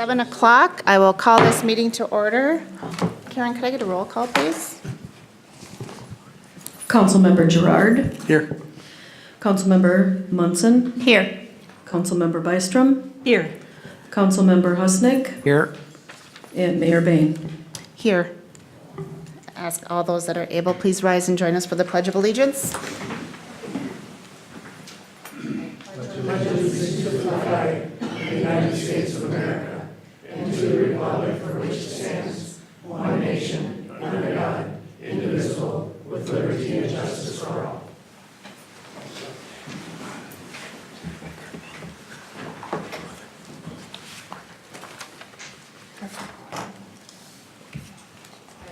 7 o'clock. I will call this meeting to order. Karen, could I get a roll call, please? Councilmember Gerard. Here. Councilmember Munson. Here. Councilmember Byström. Here. Councilmember Husnick. Here. And Mayor Bain. Here. Ask all those that are able, please rise and join us for the Pledge of Allegiance.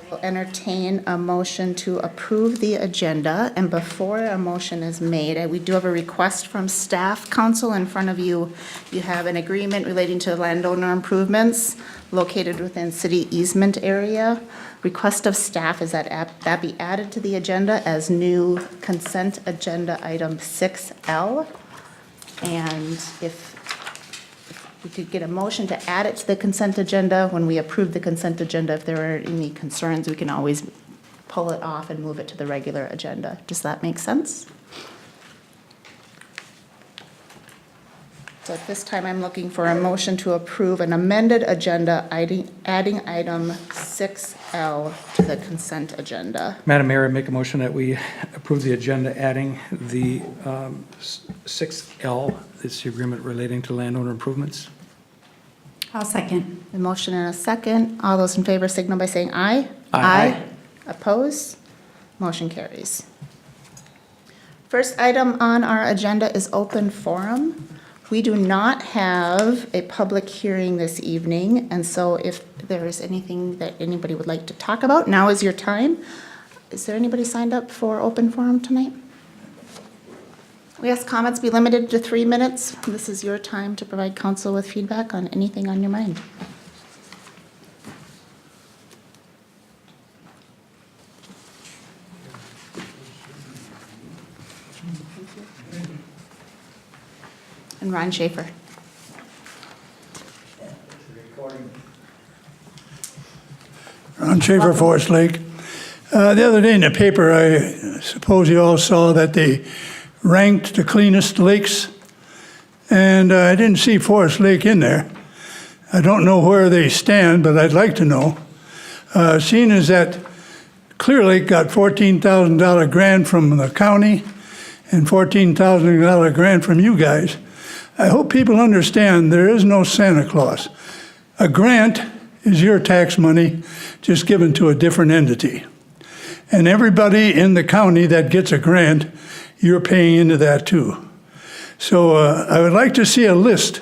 I will entertain a motion to approve the agenda, and before a motion is made, we do have a request from staff council. In front of you, you have an agreement relating to landowner improvements located within city easement area. Request of staff is that be added to the agenda as new consent agenda item 6L. And if we could get a motion to add it to the consent agenda. When we approve the consent agenda, if there are any concerns, we can always pull it off and move it to the regular agenda. Does that make sense? So at this time, I'm looking for a motion to approve an amended agenda, adding item 6L to the consent agenda. Madam Mayor, I make a motion that we approve the agenda adding the 6L, this agreement relating to landowner improvements. I'll second. A motion and a second. All those in favor signal by saying aye. Aye. Oppose? Motion carries. First item on our agenda is open forum. We do not have a public hearing this evening, and so if there is anything that anybody would like to talk about, now is your time. Is there anybody signed up for open forum tonight? We ask comments be limited to 3 minutes. This is your time to provide council with feedback on anything on your mind. And Ron Schaefer. Ron Schaefer, Forest Lake. The other day in the paper, I suppose you all saw that they ranked the cleanest lakes, and I didn't see Forest Lake in there. I don't know where they stand, but I'd like to know. Seeing as that Clear Lake got $14,000 grant from the county and $14,000 grant from you guys, I hope people understand there is no Santa Claus. A grant is your tax money just given to a different entity. And everybody in the county that gets a grant, you're paying into that too. So I would like to see a list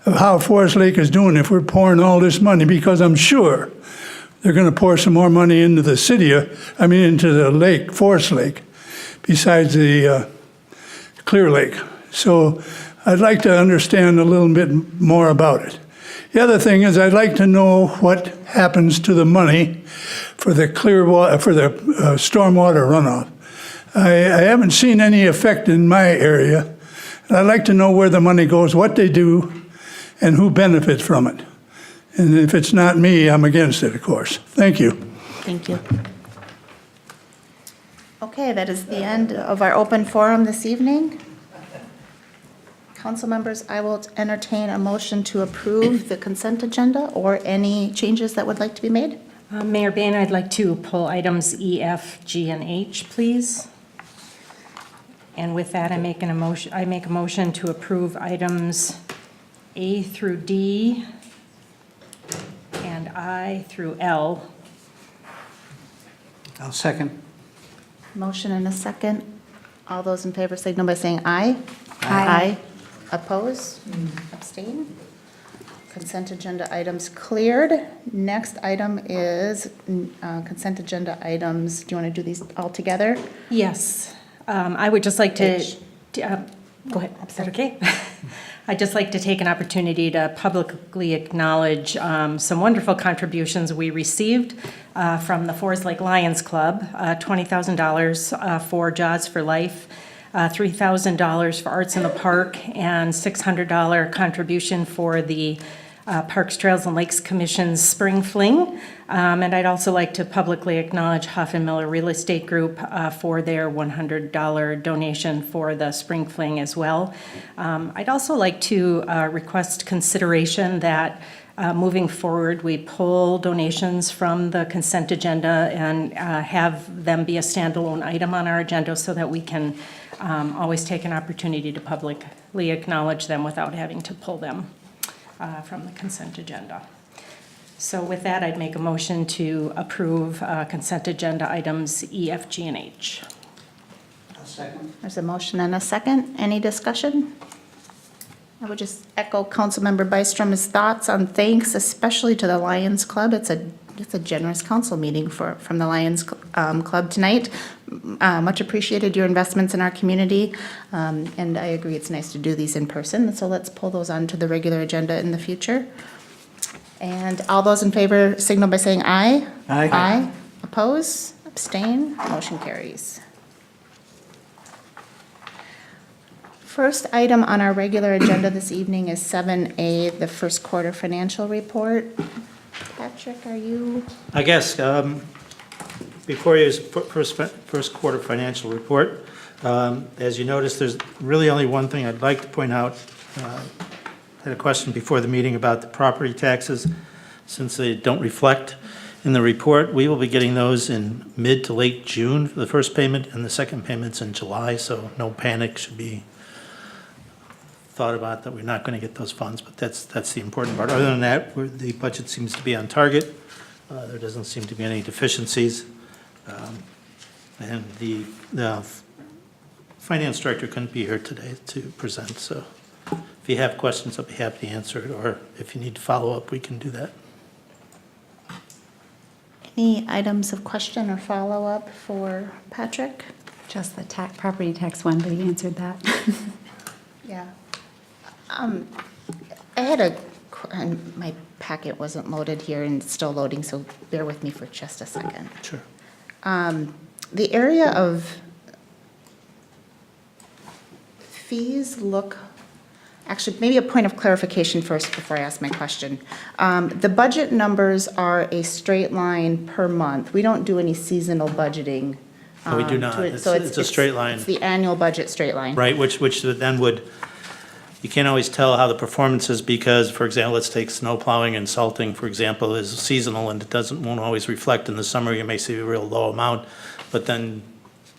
of how Forest Lake is doing if we're pouring all this money, because I'm sure they're going to pour some more money into the city, into the lake, Forest Lake, besides the Clear Lake. So I'd like to understand a little bit more about it. The other thing is I'd like to know what happens to the money for the stormwater runoff. I haven't seen any effect in my area. And I'd like to know where the money goes, what they do, and who benefits from it. And if it's not me, I'm against it, of course. Thank you. Thank you. Okay, that is the end of our open forum this evening. Council members, I will entertain a motion to approve the consent agenda or any changes that would like to be made. Mayor Bain, I'd like to pull items E, F, G, and H, please. And with that, I make a motion to approve items A through D and I through L. I'll second. Motion and a second. All those in favor signal by saying aye. Aye. Oppose? Abstain? Consent agenda items cleared. Next item is consent agenda items. Do you want to do these all together? Yes, I would just like to, H. go ahead, is that okay? I'd just like to take an opportunity to publicly acknowledge some wonderful contributions we received from the Forest Lake Lions Club, $20,000 for Jaws for Life, $3,000 for Arts in the Park, and $600 contribution for the Parks, Trails, and Lakes Commission's Spring Fling. And I'd also like to publicly acknowledge Huff and Miller Real Estate Group for their $100 donation for the Spring Fling as well. I'd also like to request consideration that moving forward, we pull donations from the consent agenda and have them be a standalone item on our agenda so that we can always take an opportunity to publicly acknowledge them without having to pull them from the consent agenda. So with that, I'd make a motion to approve consent agenda items E, F, G, and H. There's a motion and a second. Any discussion? I would just echo Councilmember Bystrom's thoughts on thanks, especially to the Lions Club. It's a generous council meeting from the Lions Club tonight. Much appreciated your investments in our community, and I agree it's nice to do these in person. So let's pull those onto the regular agenda in the future. And all those in favor signal by saying aye. Aye. Aye. Oppose? Abstain? Motion carries. First item on our regular agenda this evening is 7A, the first quarter financial report. Patrick, are you? I guess, before you, first quarter financial report, as you notice, there's really only one thing I'd like to point out. I had a question before the meeting about the property taxes, since they don't reflect in the report. We will be getting those in mid to late June for the first payment, and the second payment's in July, so no panic should be thought about that we're not going to get those funds, but that's the important part. Other than that, the budget seems to be on target. There doesn't seem to be any deficiencies. And the finance director couldn't be here today to present, so if you have questions, I'll be happy to answer it, or if you need to follow up, we can do that. Any items of question or follow-up for Patrick? Just the property tax one, but he answered that. Yeah. I had and my packet wasn't loaded here and it's still loading, so bear with me for just a second. Sure. The area of fees actually, maybe a point of clarification first before I ask my question. The budget numbers are a straight line per month. We don't do any seasonal budgeting. No, we do not. to it. It's So a straight line. It's the annual budget straight line. Right, which then would, you can't always tell how the performance is because, for example, let's take snow plowing and salting, for example, is seasonal and it won't always reflect in the summer. You may see a real low amount, but then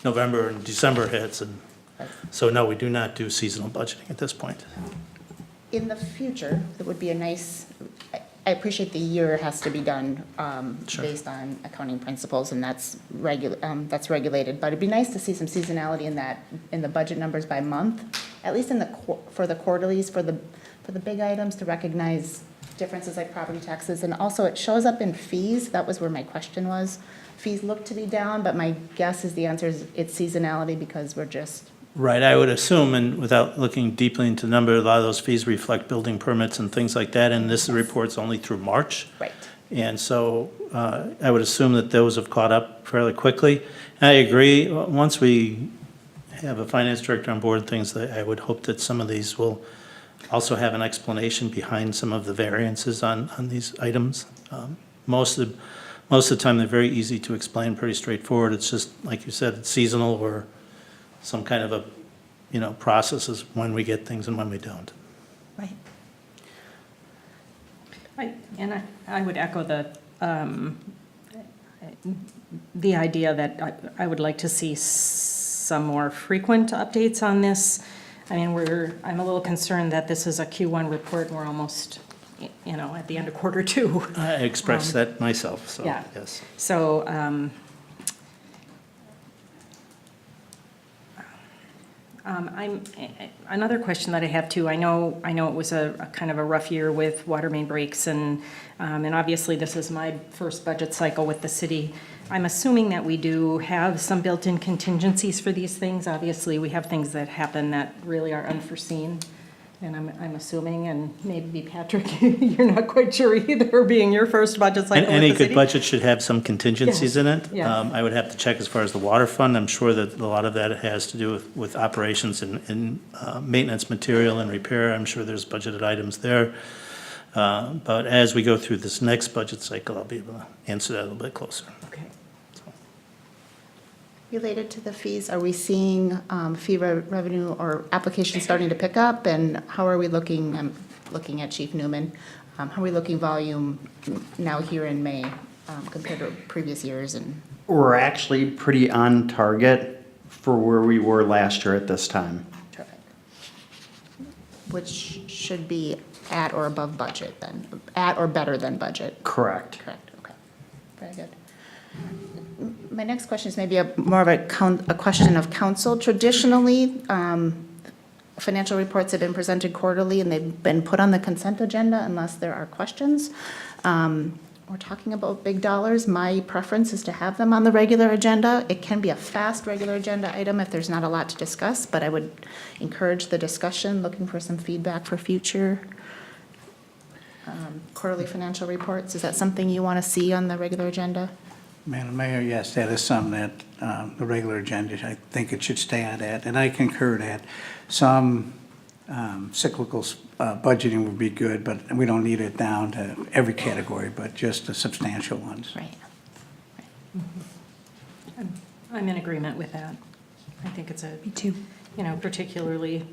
November and December hits, and so no, we do not do seasonal budgeting at this point. In the future, it would be a nice, I appreciate the year has to be done Sure. based on accounting principles, and that's regulated. But it'd be nice to see some seasonality in the budget numbers by month, at least for the quarterlies, for the big items, to recognize differences like property taxes. And also, it shows up in fees. That was where my question was. Fees look to be down, but my guess is the answer is it's seasonality because we're just. Right, I would assume, and without looking deeply into the number, a lot of those fees reflect building permits and things like that, and this report's only through March. Right. And so I would assume that those have caught up fairly quickly. And I agree, once we have a finance director on board and things, I would hope that some of these will also have an explanation behind some of the variances on these items. Most of the time, they're very easy to explain, pretty straightforward. It's just, like you said, it's seasonal or some kind of a, processes when we get things and when we don't. Right. I would echo the idea that I would like to see some more frequent updates on this. I mean, I'm a little concerned that this is a Q1 report and we're almost, at the end of quarter two. I expressed that myself, so, Yeah. yes. So, another question that I have too, I know it was a kind of a rough year with water main breaks and obviously this is my first budget cycle with the city. I'm assuming that we do have some built-in contingencies for these things. Obviously, we have things that happen that really are unforeseen. And I'm assuming, and maybe Patrick, you're not quite sure either, being your first budget cycle with the Any city. good budget should have some contingencies in it. Yes. I would have to check as far as the water fund. I'm sure that a lot of that has to do with operations and maintenance material and repair. I'm sure there's budgeted items there. But as we go through this next budget cycle, I'll be able to answer that a little bit closer. Okay. Related to the fees, are we seeing fee revenue or applications starting to pick up? And how are we looking, I'm looking at Chief Newman, how are we looking volume now here in May compared to previous years? And We're actually pretty on target for where we were last year at this time. Terrific. Which should be at or above budget then, at or better than budget? Correct. Correct, okay. Very good. My next question is maybe more of a question of council. Traditionally, financial reports have been presented quarterly and they've been put on the consent agenda unless there are questions. We're talking about big dollars. My preference is to have them on the regular agenda. It can be a fast regular agenda item if there's not a lot to discuss, but I would encourage the discussion, looking for some feedback for future quarterly financial reports. Is that something you want to see on the regular agenda? Madam Mayor, yes, that is something that the regular agenda, I think it should stay on that, and I concur that some cyclical budgeting would be good, but we don't need it down to every category, but just the substantial ones. Right. I'm in agreement with that. I think it's Me too. particularly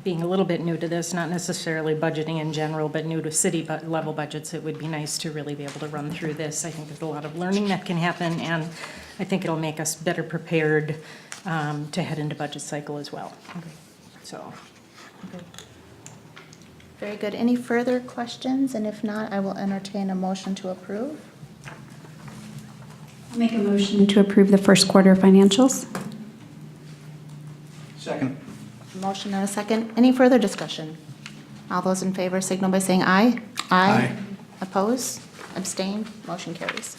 being a little bit new to this, not necessarily budgeting in general, but new to city level budgets, it would be nice to really be able to run through this. I think there's a lot of learning that can happen, and I think it'll make us better prepared to head into budget cycle as well. So, okay. Very good. Any further questions? And if not, I will entertain a motion to approve. I'll make a motion to approve the first quarter financials. Second. Motion and a second. Any further discussion? All those in favor signal by saying aye. Aye. Oppose? Abstain? Motion carries.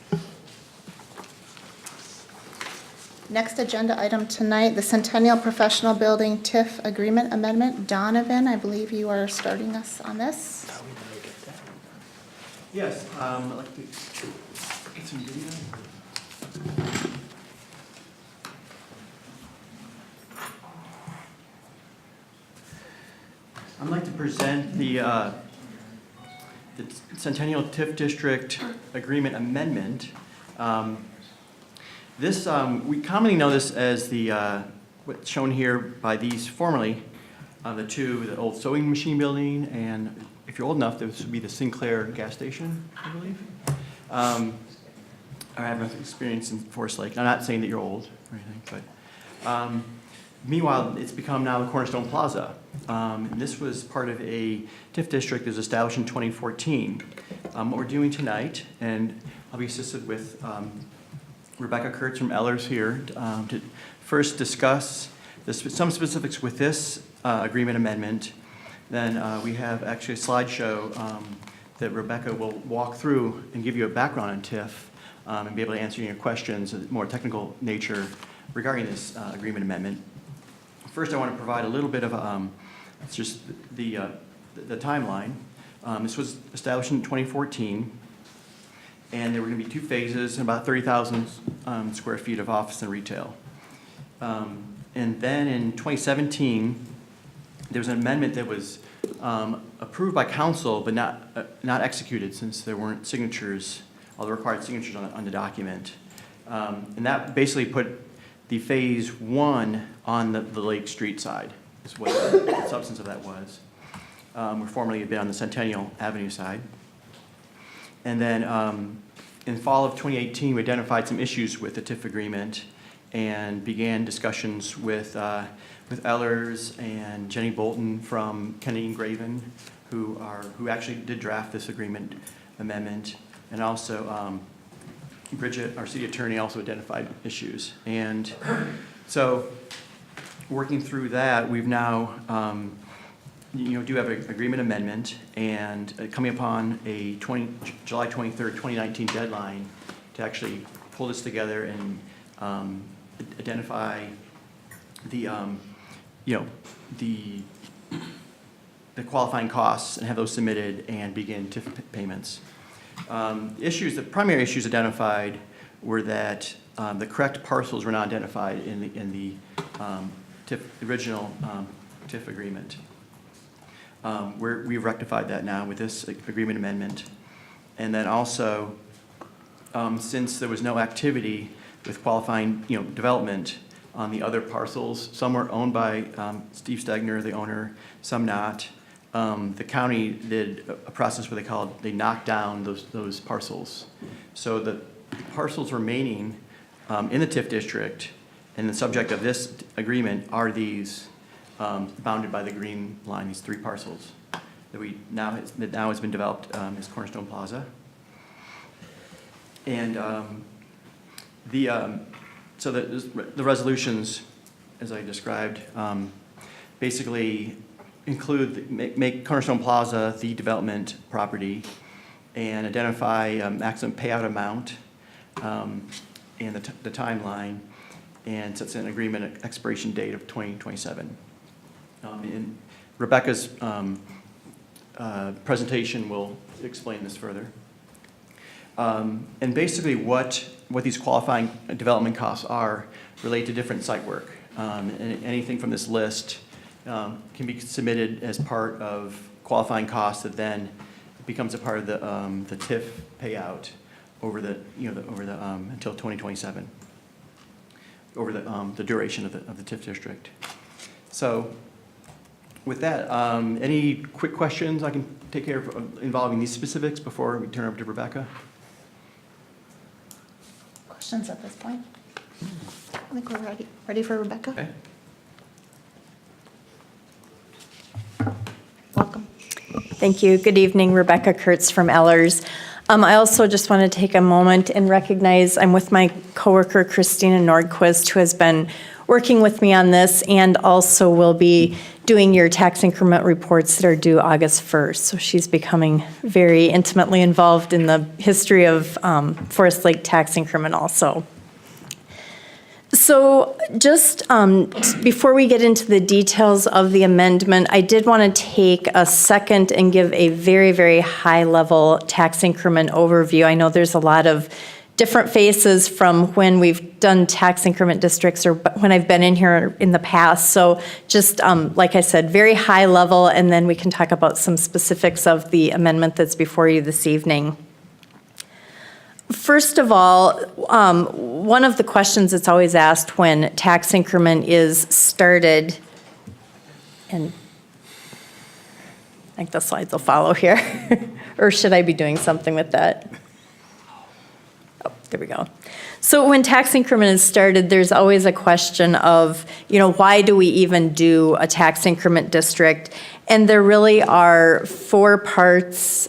Next agenda item tonight, the Centennial Professional Building TIF Agreement Amendment. Donovan, I believe you are starting us on this. Yes, I'd like to get some video. I'd like to present the Centennial TIF District Agreement Amendment. This, we commonly know this as the, what's shown here by these formerly, the old sewing machine building, and if you're old enough, this would be the Sinclair gas station, I believe. I have enough experience in Forest Lake. I'm not saying that you're old or anything, but meanwhile, it's become now the Cornerstone Plaza. And this was part of a TIF district that was established in 2014. What we're doing tonight, and I'll be assisted with Rebecca Kurtz from Ellers here to first discuss some specifics with this agreement amendment. Then we have actually a slideshow that Rebecca will walk through and give you a background on TIF and be able to answer your questions of more technical nature regarding this agreement amendment. First, I want to provide a little bit of just the timeline. This was established in 2014. And there were going to be two phases and about 30,000 square feet of office and retail. And then in 2017, there was an amendment that was approved by council, but not executed since there weren't signatures, all the required signatures on the document. And that basically put the phase one on the Lake Street side, is what the substance of that was. Where formerly had been on the Centennial Avenue side. And then in fall of 2018, we identified some issues with the TIF agreement and began discussions with Ellers and Jenny Bolton from Kennedy and Graven, who actually did draft this agreement amendment, and also Bridget, our city attorney, also identified issues. And so, working through that, we've now do have an agreement amendment, and coming upon a July 23rd, 2019 deadline to actually pull this together and identify the qualifying costs and have those submitted and begin TIF payments. The primary issues identified were that the correct parcels were not identified in the original TIF agreement. We've rectified that now with this agreement amendment. And then also, since there was no activity with qualifying, development on the other parcels, some were owned by Steve Stegner, the owner, some not. The county did a process where they knocked down those parcels. So the parcels remaining in the TIF district and the subject of this agreement are these bounded by the green line, these 3 parcels that now has been developed as Cornerstone Plaza. And so the resolutions, as I described, basically include, make Cornerstone Plaza the development property and identify maximum payout amount and the timeline, and sets an agreement expiration date of 2027. And Rebecca's presentation will explain this further. And basically what these qualifying development costs are relate to different site work. And anything from this list can be submitted as part of qualifying costs that then becomes a part of the TIF payout over until 2027, over the duration of the TIF district. So with that, any quick questions I can take care of involving these specifics before we turn over to Rebecca? Questions at this point? I think we're ready for Rebecca. Okay. Welcome. Thank you. Good evening, Rebecca Kurtz from Ellers. I also just want to take a moment and recognize I'm with my coworker Christina Nordquist, who has been working with me on this and also will be doing your tax increment reports that are due August 1st. So she's becoming very intimately involved in the history of Forest Lake tax increment also. So just before we get into the details of the amendment, I did want to take a second and give a very, very high-level tax increment overview. I know there's a lot of different faces from when we've done tax increment districts or when I've been in here in the past. So just like I said, very high level, and then we can talk about some specifics of the amendment that's before you this evening. First of all, one of the questions that's always asked when tax increment is started, and I think the slides will follow here, or should I be doing something with that? Oh, there we go. So when tax increment is started, there's always a question of, why do we even do a tax increment district? And there really are 4 parts.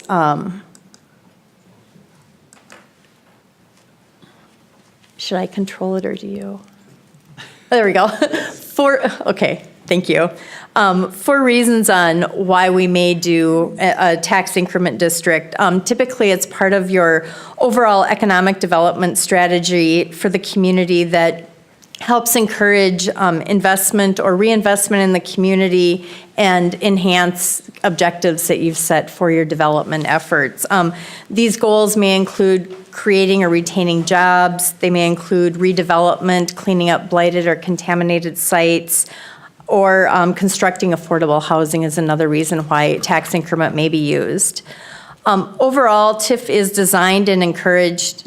Should I control it or do you? Oh, there we go. Okay, thank you. 4 reasons on why we may do a tax increment district. Typically, it's part of your overall economic development strategy for the community that helps encourage investment or reinvestment in the community and enhance objectives that you've set for your development efforts. These goals may include creating or retaining jobs. They may include redevelopment, cleaning up blighted or contaminated sites, or constructing affordable housing is another reason why tax increment may be used. Overall, TIF is designed to encourage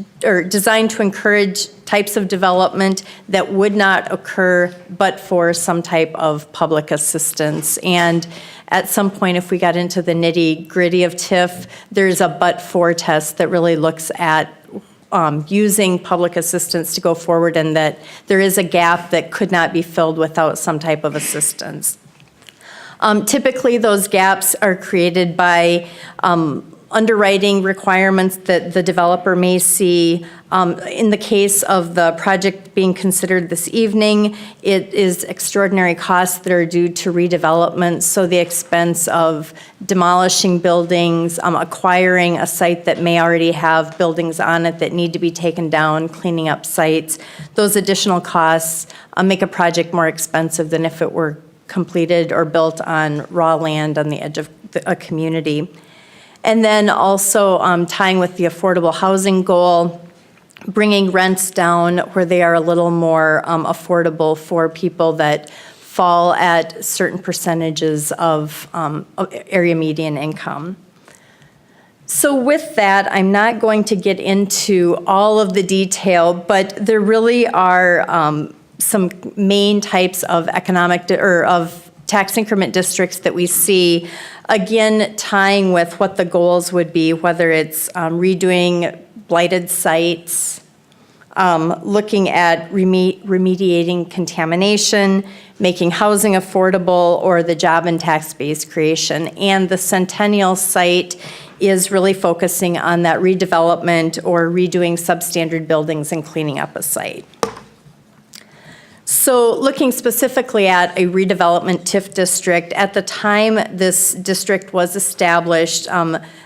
types of development that would not occur but for some type of public assistance. And at some point, if we got into the nitty-gritty of TIF, there's a but-for test that really looks at using public assistance to go forward, and that there is a gap that could not be filled without some type of assistance. Typically, those gaps are created by underwriting requirements that the developer may see. In the case of the project being considered this evening, it is extraordinary costs that are due to redevelopment, so the expense of demolishing buildings, acquiring a site that may already have buildings on it that need to be taken down, cleaning up sites, those additional costs make a project more expensive than if it were completed or built on raw land on the edge of a community. And then also tying with the affordable housing goal, bringing rents down where they are a little more affordable for people that fall at certain percentages of area median income. So with that, I'm not going to get into all of the detail, but there really are some main types of of tax increment districts that we see, again, tying with what the goals would be, whether it's redoing blighted sites, looking at remediating contamination, making housing affordable, or the job and tax base creation. And the Centennial site is really focusing on that redevelopment or redoing substandard buildings and cleaning up a site. So looking specifically at a redevelopment TIF district, at the time this district was established,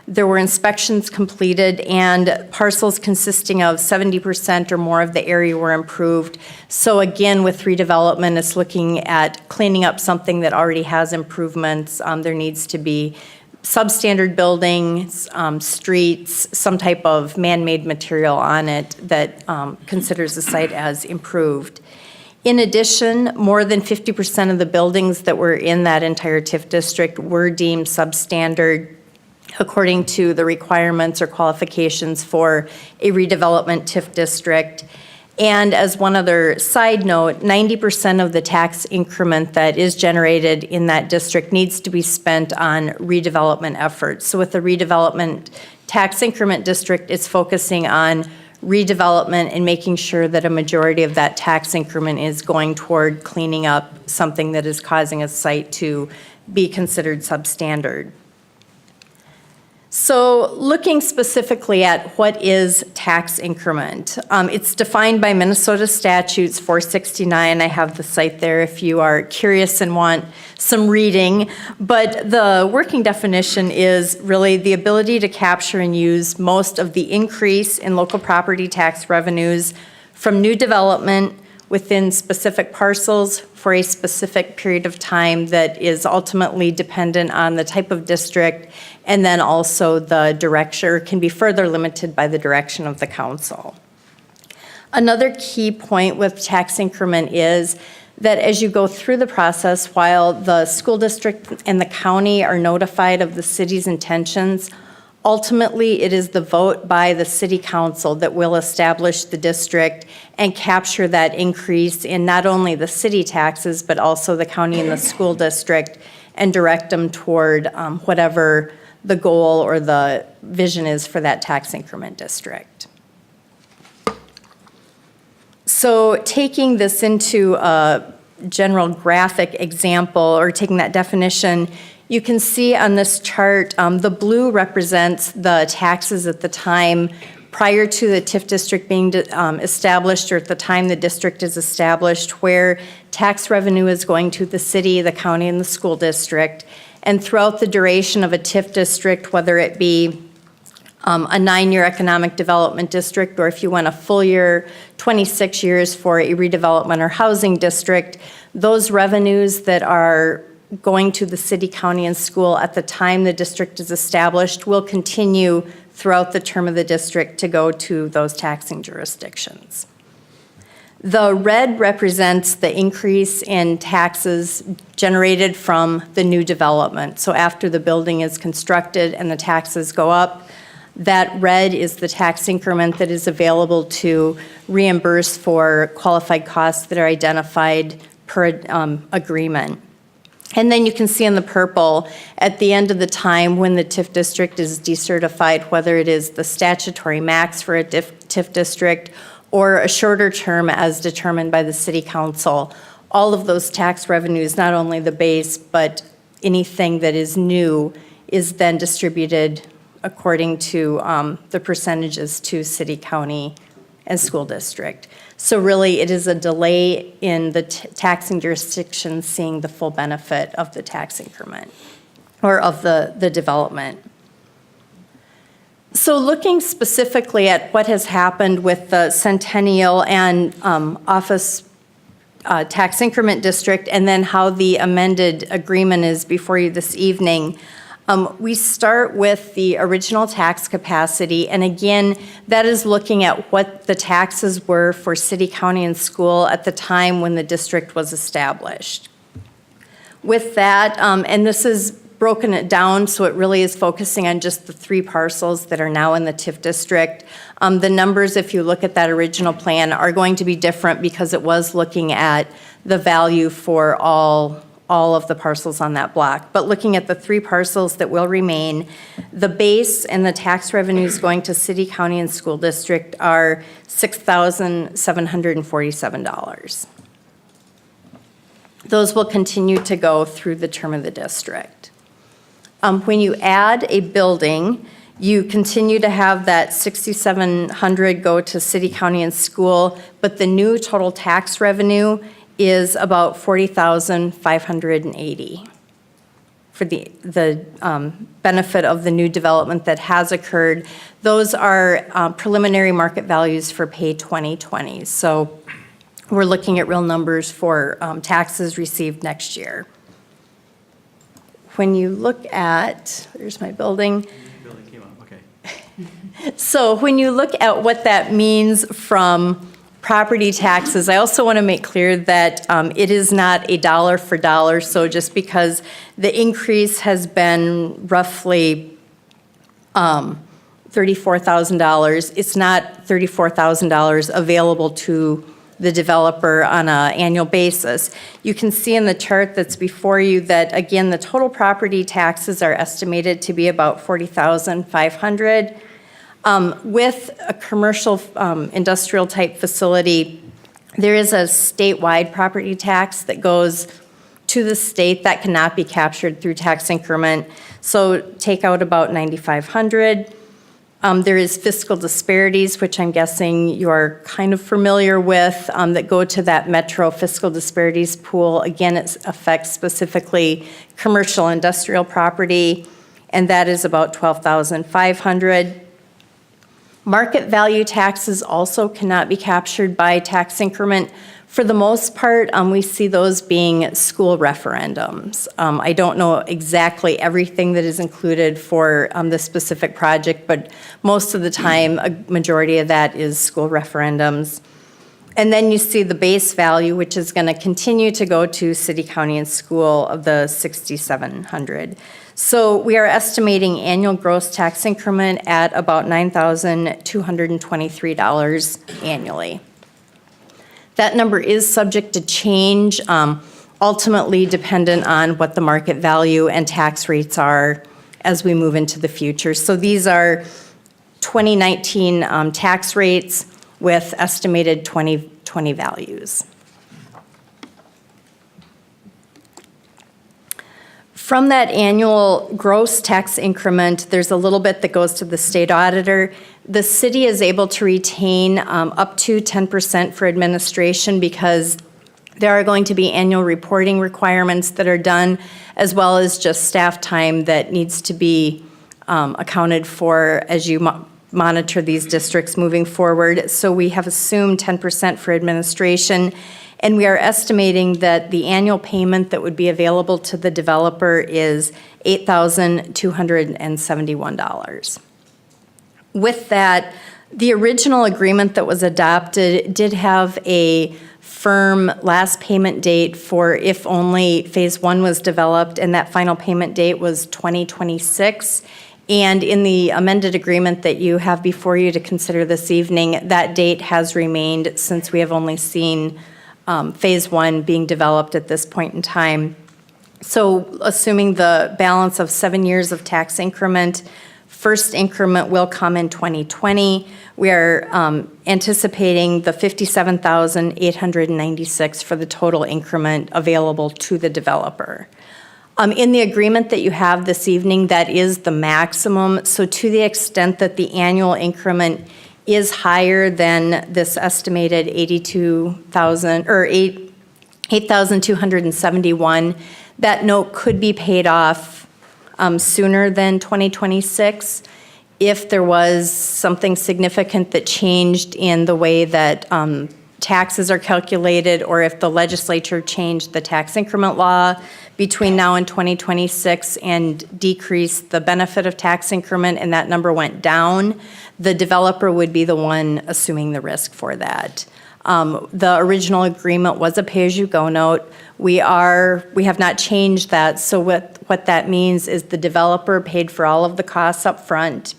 there were inspections completed and parcels consisting of 70% or more of the area were improved. So again, with redevelopment, it's looking at cleaning up something that already has improvements. There needs to be substandard buildings, streets, some type of man-made material on it that considers the site as improved. In addition, more than 50% of the buildings that were in that entire TIF district were deemed substandard according to the requirements or qualifications for a redevelopment TIF district. And as one other side note, 90% of the tax increment that is generated in that district needs to be spent on redevelopment efforts. So with the redevelopment tax increment district, it's focusing on redevelopment and making sure that a majority of that tax increment is going toward cleaning up something that is causing a site to be considered substandard. So looking specifically at what is tax increment, it's defined by Minnesota statutes 469. I have the site there if you are curious and want some reading. But the working definition is really the ability to capture and use most of the increase in local property tax revenues from new development within specific parcels for a specific period of time that is ultimately dependent on the type of district, and then also the direction, or can be further limited by the direction of the council. Another key point with tax increment is that as you go through the process, while the school district and the county are notified of the city's intentions, ultimately, it is the vote by the city council that will establish the district and capture that increase in not only the city taxes, but also the county and the school district, and direct them toward whatever the goal or the vision is for that tax increment district. So taking this into a general graphic example, or taking that definition, you can see on this chart, the blue represents the taxes at the time prior to the TIF district being established, or at the time the district is established, where tax revenue is going to the city, the county, and the school district. And throughout the duration of a TIF district, whether it be a 9-year economic development district, or if you went a full year, 26 years for a redevelopment or housing district, those revenues that are going to the city, county, and school at the time the district is established will continue throughout the term of the district to go to those taxing jurisdictions. The red represents the increase in taxes generated from the new development. So after the building is constructed and the taxes go up, that red is the tax increment that is available to reimburse for qualified costs that are identified per agreement. And then you can see in the purple, at the end of the time when the TIF district is decertified, whether it is the statutory max for a TIF district or a shorter term as determined by the city council, all of those tax revenues, not only the base, but anything that is new, is then distributed according to the percentages to city, county, and school district. So really, it is a delay in the taxing jurisdiction seeing the full benefit of the tax increment or of the development. So looking specifically at what has happened with the Centennial and Office Tax Increment District, and then how the amended agreement is before you this evening, we start with the original tax capacity, and again, that is looking at what the taxes were for city, county, and school at the time when the district was established. With that, and this is broken it down, so it really is focusing on just the 3 parcels that are now in the TIF district. The numbers, if you look at that original plan, are going to be different because it was looking at the value for all of the parcels on that block. But looking at the 3 parcels that will remain, the base and the tax revenues going to city, county, and school district are $6,747. Those will continue to go through the term of the district. When you add a building, you continue to have that $6,700 go to city, county, and school, but the new total tax revenue is about $40,580 for the benefit of the new development that has occurred. Those are preliminary market values for pay 2020. So we're looking at real numbers for taxes received next year. When you look at, there's my building. Building came up, okay. So when you look at what that means from property taxes, I also want to make clear that it is not a dollar for dollar. So just because the increase has been roughly $34,000, it's not $34,000 available to the developer on an annual basis. You can see in the chart that's before you that, again, the total property taxes are estimated to be about $40,500. With a commercial industrial type facility, there is a statewide property tax that goes to the state that cannot be captured through tax increment. So take out about $9,500. There is fiscal disparities, which I'm guessing you're kind of familiar with, that go to that metro fiscal disparities pool. Again, it affects specifically commercial industrial property, and that is about $12,500. Market value taxes also cannot be captured by tax increment. For the most part, we see those being school referendums. I don't know exactly everything that is included for the specific project, but most of the time, a majority of that is school referendums. And then you see the base value, which is going to continue to go to city, county, and school of the $6,700. So we are estimating annual gross tax increment at about $9,223 annually. That number is subject to change, ultimately dependent on what the market value and tax rates are as we move into the future. So these are 2019 tax rates with estimated 2020 values. From that annual gross tax increment, there's a little bit that goes to the state auditor. The city is able to retain up to 10% for administration because there are going to be annual reporting requirements that are done, as well as just staff time that needs to be accounted for as you monitor these districts moving forward. So we have assumed 10% for administration. And we are estimating that the annual payment that would be available to the developer is $8,271. With that, the original agreement that was adopted did have a firm last payment date for if only Phase 1 was developed, and that final payment date was 2026. And in the amended agreement that you have before you to consider this evening, that date has remained since we have only seen Phase 1 being developed at this point in time. So assuming the balance of 7 years of tax increment, first increment will come in 2020. We are anticipating the $57,896 for the total increment available to the developer. In the agreement that you have this evening, that is the maximum. So to the extent that the annual increment is higher than this estimated $8,271, that note could be paid off sooner than 2026 if there was something significant that changed in the way that taxes are calculated, or if the legislature changed the tax increment law between now and 2026 and decreased the benefit of tax increment and that number went down, the developer would be the one assuming the risk for that. The original agreement was a pay-as-you-go note. We have not changed that, so what that means is the developer paid for all of the costs up front,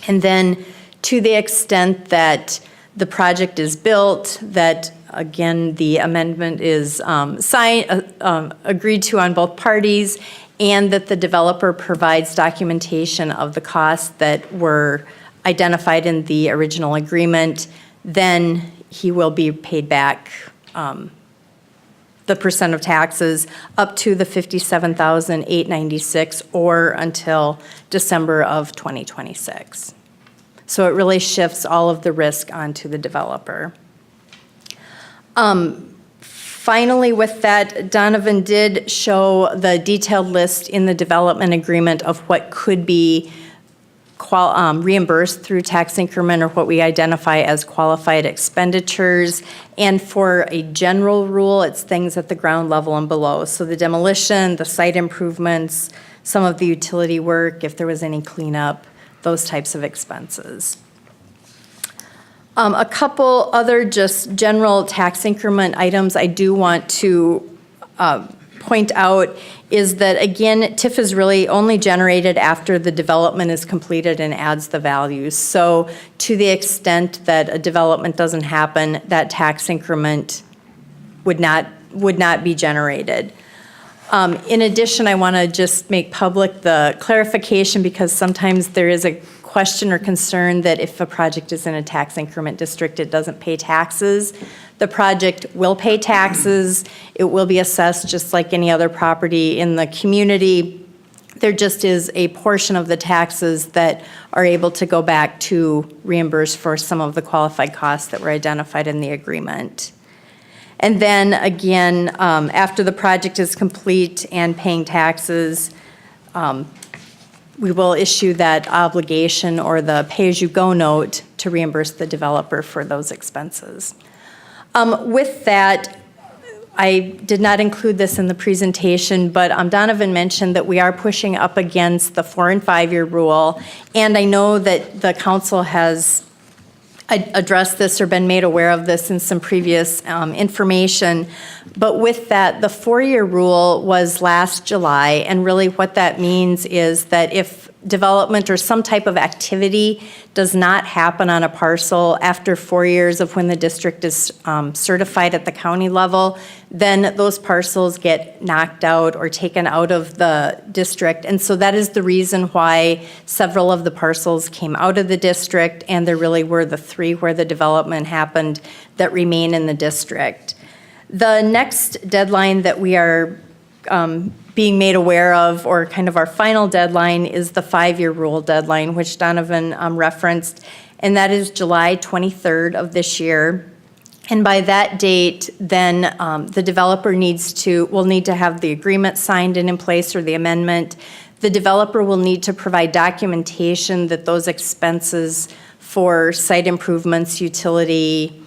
and then to the extent that the project is built, that, again, the amendment is agreed to on both parties, and that the developer provides documentation of the costs that were identified in the original agreement, then he will be paid back the percent of taxes up to the $57,896 or until December of 2026. So it really shifts all of the risk onto the developer. Finally, with that, Donovan did show the detailed list in the development agreement of what could be reimbursed through tax increment, or what we identify as qualified expenditures. And for a general rule, it's things at the ground level and below. So the demolition, the site improvements, some of the utility work, if there was any cleanup, those types of expenses. A couple other just general tax increment items I do want to point out is that, again, TIF is really only generated after the development is completed and adds the values. So to the extent that a development doesn't happen, that tax increment would not be generated. In addition, I want to just make public the clarification, because sometimes there is a question or concern that if a project is in a tax increment district, it doesn't pay taxes. The project will pay taxes. It will be assessed just like any other property in the community. There just is a portion of the taxes that are able to go back to reimburse for some of the qualified costs that were identified in the agreement. And then again, after the project is complete and paying taxes, we will issue that obligation or the pay-as-you-go note to reimburse the developer for those expenses. With that, I did not include this in the presentation, but Donovan mentioned that we are pushing up against the 4- and 5-year rule, and I know that the council has addressed this or been made aware of this in some previous information. But with that, the 4-year rule was last July, and really what that means is that if development or some type of activity does not happen on a parcel after 4 years of when the district is certified at the county level, then those parcels get knocked out or taken out of the district. And so that is the reason why several of the parcels came out of the district, and there really were the 3 where the development happened that remain in the district. The next deadline that we are being made aware of, or kind of our final deadline, is the 5-year rule deadline, which Donovan referenced, and that is July 23rd of this year. And by that date, then the developer will need to have the agreement signed and in place, or the amendment. The developer will need to provide documentation that those expenses for site improvements, utility,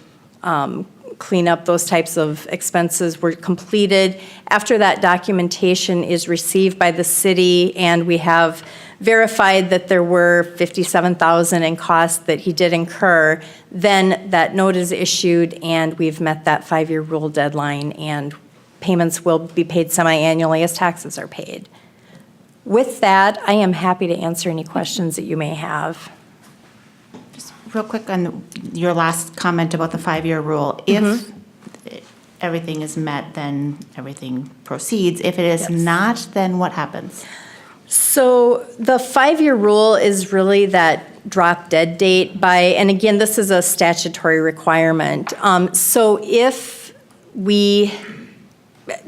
cleanup, those types of expenses were completed. After that documentation is received by the city and we have verified that there were $57,000 in costs that he did incur, then that note is issued and we've met that 5-year rule deadline, and payments will be paid semi-annually as taxes are paid. With that, I am happy to answer any questions that you may have. Real quick on your last comment about the 5-year rule. If everything is met, then everything proceeds. If it is not, then what happens? So the 5-year rule is really that drop dead date and again, this is a statutory requirement. So if we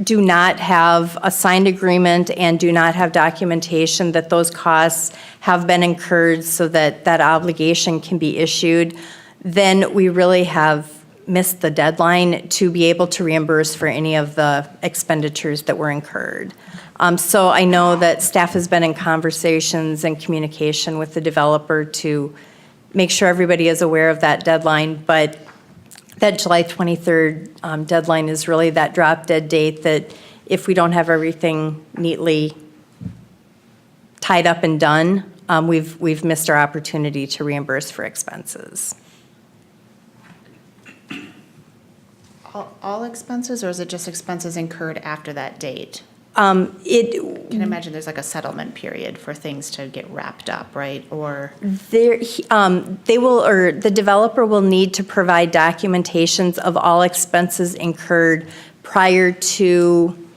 do not have a signed agreement and do not have documentation that those costs have been incurred so that that obligation can be issued, then we really have missed the deadline to be able to reimburse for any of the expenditures that were incurred. So I know that staff has been in conversations and communication with the developer to make sure everybody is aware of that deadline, but that July 23rd deadline is really that drop dead date that if we don't have everything neatly tied up and done, we've missed our opportunity to reimburse for expenses. All expenses, or is it just expenses incurred after that date? It, I can imagine there's like a settlement period for things to get wrapped up, right? Or, they will, or the developer will need to provide documentations of all expenses incurred prior to,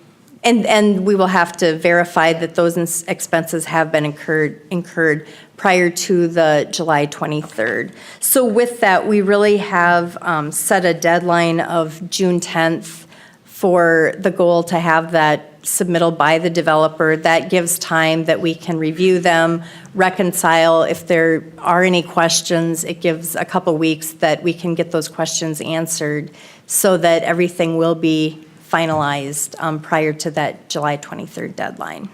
and we will have to verify that those expenses have been incurred prior to the July 23rd. So with that, we really have set a deadline of June 10th for the goal to have that submittal by the developer. That gives time that we can review them, reconcile. If there are any questions, it gives a couple weeks that we can get those questions answered so that everything will be finalized prior to that July 23rd deadline.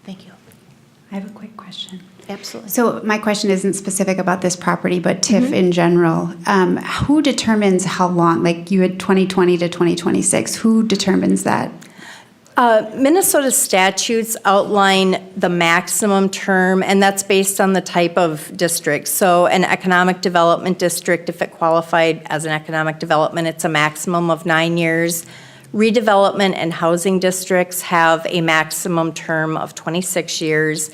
thank you. I have a quick question. Absolutely. So my question isn't specific about this property, but TIF in general. Who determines how long, like you had 2020 to 2026, who determines that? Minnesota statutes outline the maximum term, and that's based on the type of district. So an economic development district, if it qualified as an economic development, it's a maximum of 9 years. Redevelopment and housing districts have a maximum term of 26 years.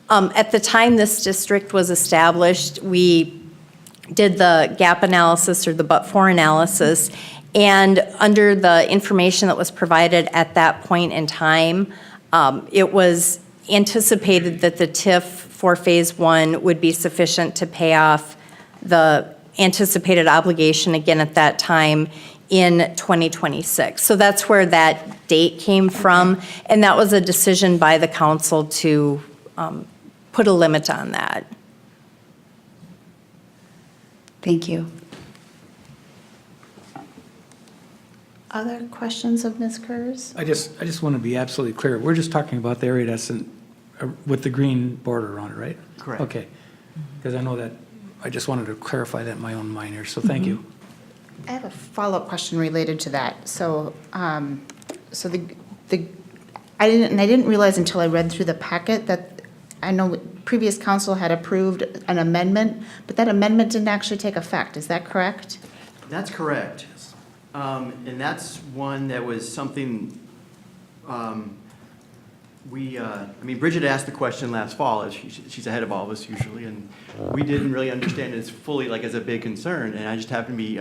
At the time this district was established, we did the gap analysis or the but-for analysis, and under the information that was provided at that point in time, it was anticipated that the TIF for Phase 1 would be sufficient to pay off the anticipated obligation again at that time in 2026. So that's where that date came from, and that was a decision by the council to put a limit on that. Thank you. Other questions of Ms. Kurz? I just want to be absolutely clear. We're just talking about the area that's with the green border on it, right? Correct. Okay. Because I know that, I just wanted to clarify that in my own mind here, so thank you. I have a follow-up question related to that. So, I didn't realize until I read through the packet that I know previous council had approved an amendment, but that amendment didn't actually take effect. Is that correct? That's correct. And that's one that was something, Bridget asked the question last fall, as she's ahead of all of us usually, and we didn't really understand it as fully, like, as a big concern, and I just happened to be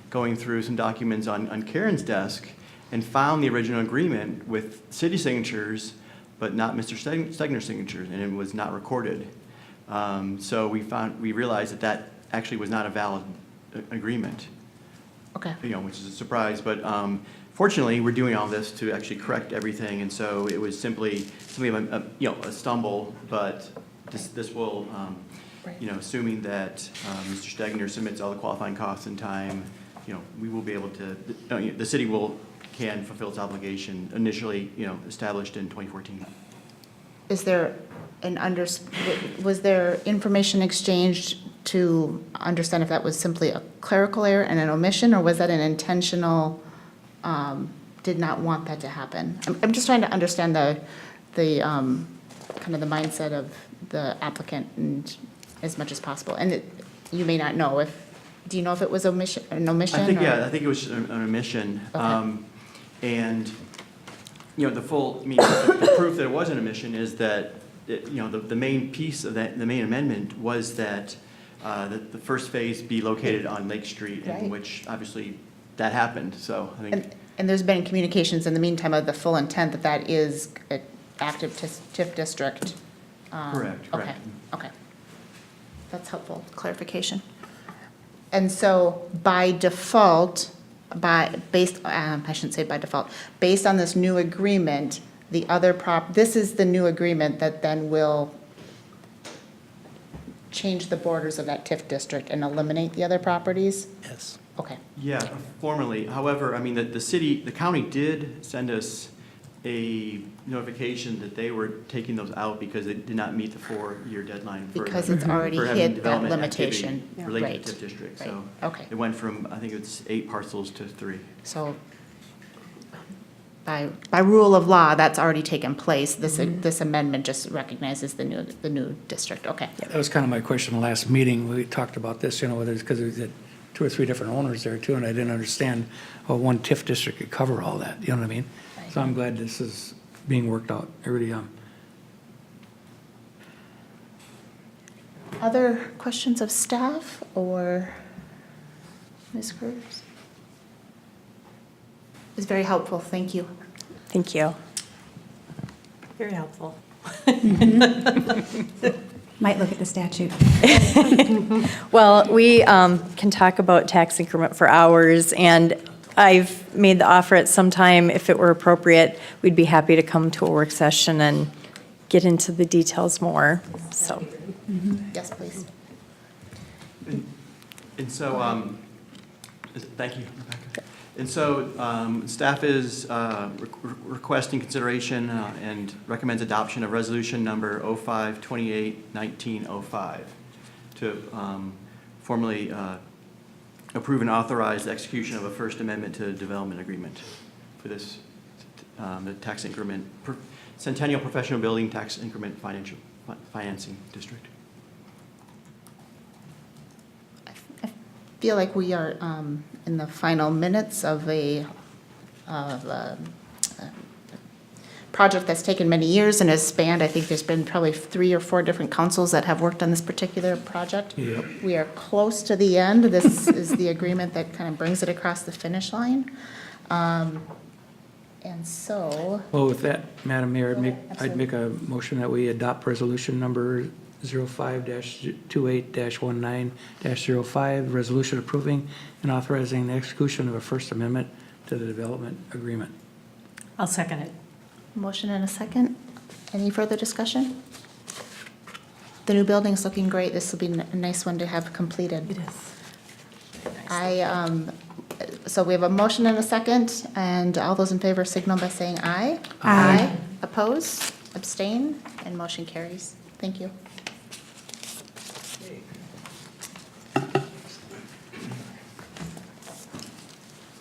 going through some documents on Karen's desk and found the original agreement with city signatures, but not Mr. Stegner's signatures, and it was not recorded. So we realized that actually was not a valid agreement. Okay. Which is a surprise, but fortunately, we're doing all this to actually correct everything, and so it was simply a stumble, but this will, assuming that Mr. Stegner submits all the qualifying costs in time, we will be able to, the city can fulfill its obligation initially, established in 2014. Is there was there information exchanged to understand if that was simply a clerical error and an omission, or was that an intentional, did not want that to happen? I'm just trying to understand the kind of the mindset of the applicant and as much as possible. And you may not know do you know if it was an omission? I think, or? I think it was an omission. Okay. And, the proof that it was an omission is that, the main piece of that, the main amendment was that the first phase be located on Lake Street, Right. in which obviously that happened, so I think. And there's been communications in the meantime of the full intent that is an active TIF district. Correct. Okay. That's helpful clarification. And so by default, I shouldn't say by default, based on this new agreement, this is the new agreement that then will change the borders of that TIF district and eliminate the other properties? Yes. Okay. Yeah, formally. However, the county did send us a notification that they were taking those out because it did not meet the 4-year deadline for. Because it's already for having hit that development activity limitation. Yeah. related Right. to TIF district, Right. so. Okay. It went from, I think it's 8 parcels to 3. So by rule of law, that's already taken place. This amendment just recognizes the new district. Okay. That was kind of my question last meeting. We talked about this, whether it's because 2 or 3 different owners there too, and I didn't understand how one TIF district could cover all that, you know what I mean? So I'm glad this is being worked out. I really am. Other questions of staff or Ms. Cruz? It's very helpful, thank you. Thank you. Very helpful. Might look at the statute. Well, we can talk about tax increment for hours, and I've made the offer at some time, if it were appropriate, we'd be happy to come to a work session and get into the details more, so. Yes, please. And so, thank you, Rebecca. And so, staff is requesting consideration and recommends adoption of resolution number 0528-1905 to formally approve and authorize the execution of a First Amendment to the Development Agreement for this, the tax increment, Centennial Professional Building Tax Increment Financing District. I feel like we are in the final minutes of a project that's taken many years and has spanned, I think there's been probably 3 or 4 different councils that have worked on this particular project. Yep. We are close to the end. This is the agreement that kind of brings it across the finish line. And so, Well, with that, Madam Mayor, I'd Absolutely. make a motion that we adopt resolution number 05-28-19-05, resolution approving and authorizing the execution of a First Amendment to the Development Agreement. I'll second it. motion and a second. Any further discussion? The new building's looking great. This will be a nice one to have completed. It is. So we have a motion and a second, and all those in favor signal by saying aye. Aye. Oppose, abstain, and motion carries. Thank you.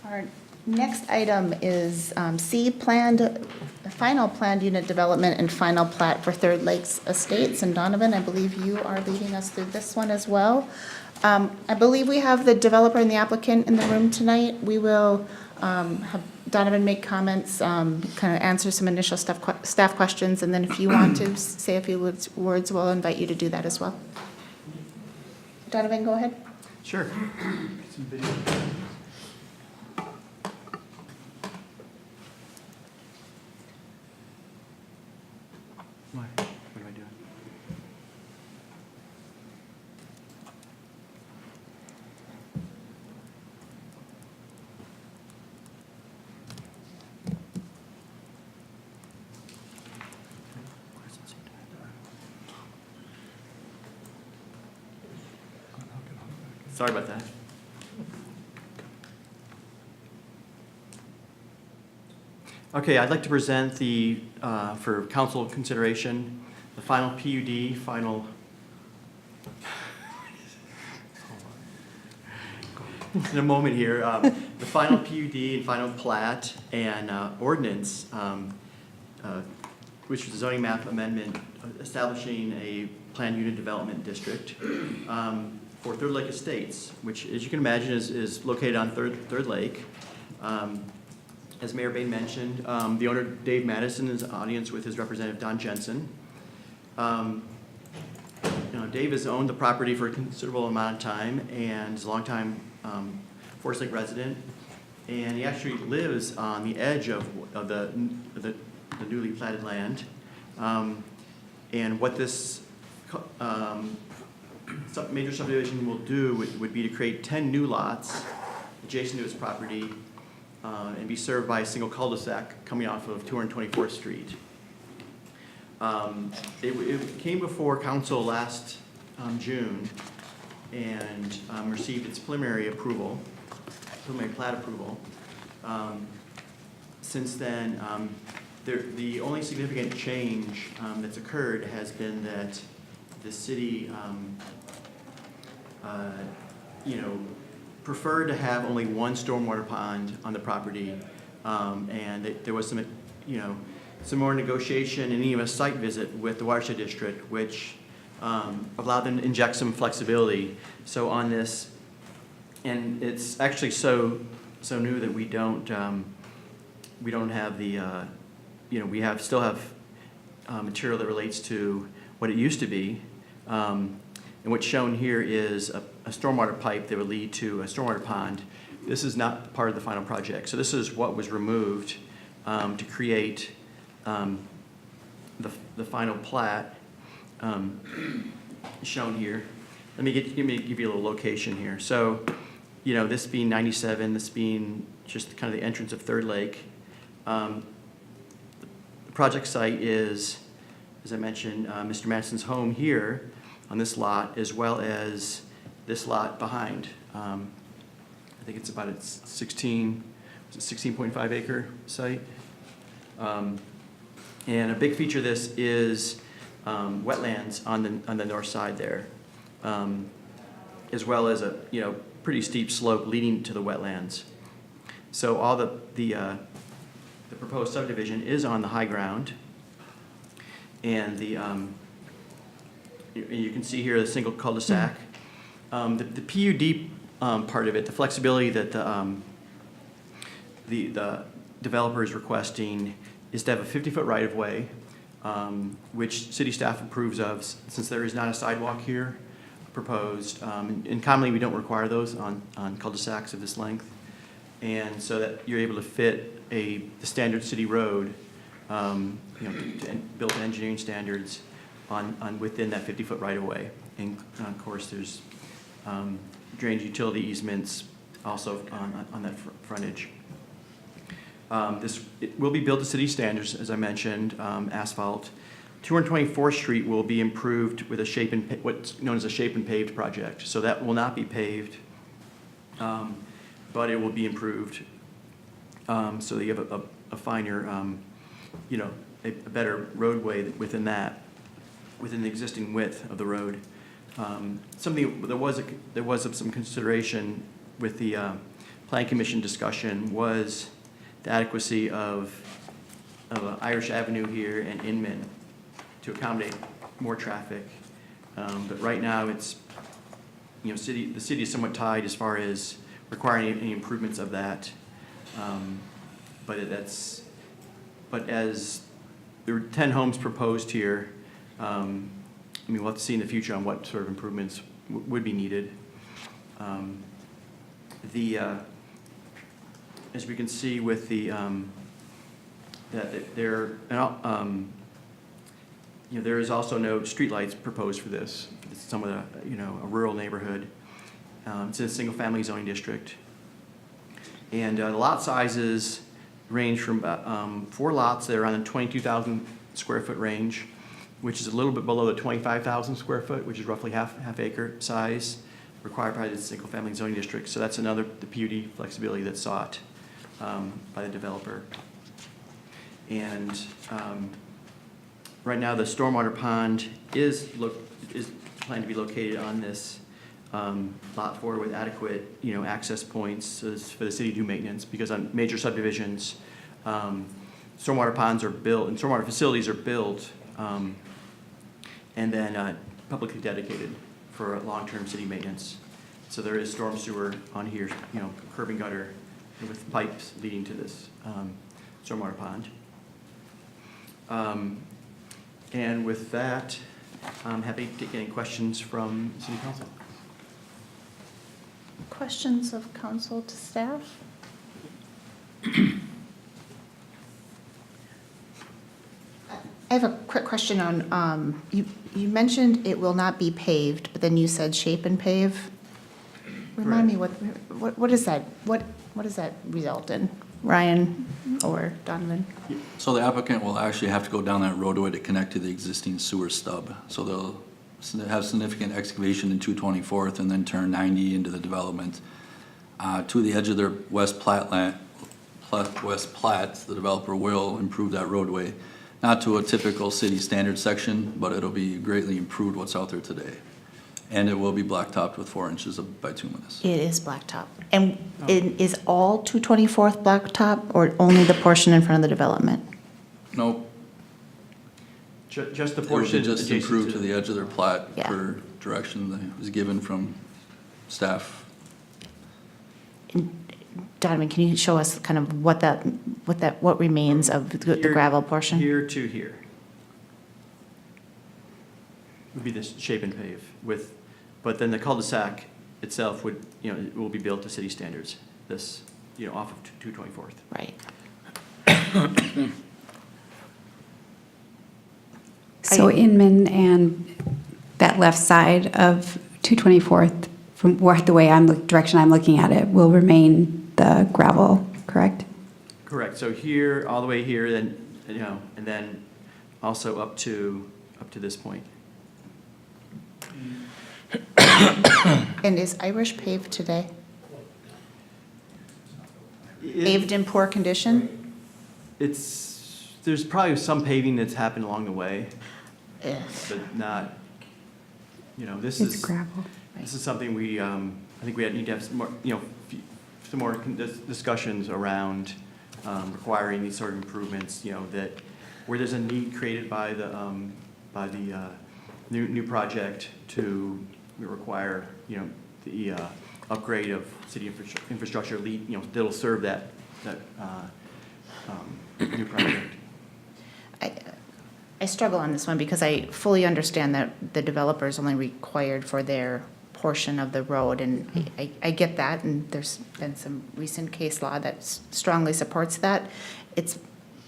Our next item is C, final planned unit development and final plat for Third Lakes Estates. And Donovan, I believe you are leading us through this one as well. I believe we have the developer and the applicant in the room tonight. We will have Donovan make comments, kind of answer some initial staff questions, and then if you want to say a few words, we'll invite you to do that as well. Donovan, go ahead. Sure. Some video. Why? What am I doing? Sorry about that. Okay, I'd like to present for council consideration, the final PUD, in a moment here, the final PUD and final plat and ordinance, which is a zoning map amendment establishing a planned unit development district for Third Lake Estates, which, as you can imagine, is located on Third Lake. As Mayor Bain mentioned, the owner, Dave Madison, is in the audience with his representative, Don Jensen. Dave has owned the property for a considerable amount of time and is a longtime Forest Lake resident. And he actually lives on the edge of the newly platted land. And what this major subdivision will do would be to create 10 new lots adjacent to his property and be served by a single cul-de-sac coming off of 224th Street. It came before council last June and received its preliminary plat approval. Since then, the only significant change that's occurred has been that the city preferred to have only one stormwater pond on the property, and there was some more negotiation and even a site visit with the watershed district, which allowed them to inject some flexibility. So on this And it's actually so new that we don't have the, still have material that relates to what it used to be. And what's shown here is a stormwater pipe that would lead to a stormwater pond. This is not part of the final project. So this is what was removed to create the final plat shown here. Let me give you a little location here. So, this being 97, this being just kind of the entrance of Third Lake. The project site is, as I mentioned, Mr. Madison's home here on this lot, as well as this lot behind. I think it's about 16.5 acre site. And a big feature of this is wetlands on the north side there, as well as a pretty steep slope leading to the wetlands. So all the proposed subdivision is on the high ground, and you can see here the single cul-de-sac. The PUD part of it, the flexibility that the developer is requesting is to have a 50-foot right-of-way, which city staff approves of, since there is not a sidewalk here proposed. And commonly, we don't require those on cul-de-sacs of this length. And so that you're able to fit the standard city road, built to engineering standards within that 50-foot right-of-way. And of course, there's drainage utility easements also on that frontage. It will be built to city standards, as I mentioned, asphalt. 224th Street will be improved with what's known as a shape and paved project. So that will not be paved, but it will be improved. So that you have a finer, a better roadway within the existing width of the road. There was some consideration with the Plan Commission discussion was the adequacy of Irish Avenue here and Inman to accommodate more traffic. But right now, it's, the city is somewhat tied as far as requiring any improvements of that. But as there were 10 homes proposed here, we'll have to see in the future on what sort of improvements would be needed. As we can see with there is also no streetlights proposed for this. It's some of a rural neighborhood. It's in a single-family zoning district. And the lot sizes range from 4 lots that are on the 22,000 square foot range, which is a little bit below the 25,000 square foot, which is roughly half acre size, required by the single-family zoning district. So that's the PUD flexibility that's sought by the developer. And right now, the stormwater pond is planned to be located on this lot 4 with adequate, access points for the city to do maintenance, because on major subdivisions, stormwater ponds are built and stormwater facilities are built and then publicly dedicated for long-term city maintenance. So there is storm sewer on here, curb and gutter with pipes leading to this stormwater pond. And with that, I'm happy to take any questions from City Council. Questions of council to staff? I have a quick question on, you mentioned it will not be paved, but then you said shape and pave. Remind me, what is that? What does that result in? Ryan or Donovan? So the applicant will actually have to go down that roadway to connect to the existing sewer stub. So they'll have significant excavation in 224th and then turn 90 into the development. To the edge of their west plat, the developer will improve that roadway. Not to a typical city standard section, but it'll be greatly improved what's out there today. And it will be blacktopped with 4 inches of bituminous. It is blacktop. And is all 224th blacktop or only the portion in front of the development? Nope. Just the It will portion be just adjacent improved to the edge of their plat Yeah. for direction that was given from staff. Donovan, can you show us kind of what remains of the gravel portion? Here to here would be this shape and pave with, but then the cul-de-sac itself would, it will be built to city standards, this, off of 224th. Right. So Inman and that left side of 224th, from the way direction I'm looking at it, will remain the gravel, correct? Correct, so here, all the way here, then, and then also up to this point. And is Irish paved today? Paved in poor condition? There's probably some paving that's happened along the way, Eh, but not, this It's is. gravel. This is something we, I think we need to have some more, some more discussions around requiring these sort of improvements, that where there's a need created by the new project to require, the upgrade of city infrastructure, that'll serve that new project. I struggle on this one because I fully understand that the developer is only required for their portion of the road, and I get that, and there's been some recent case law that strongly supports that.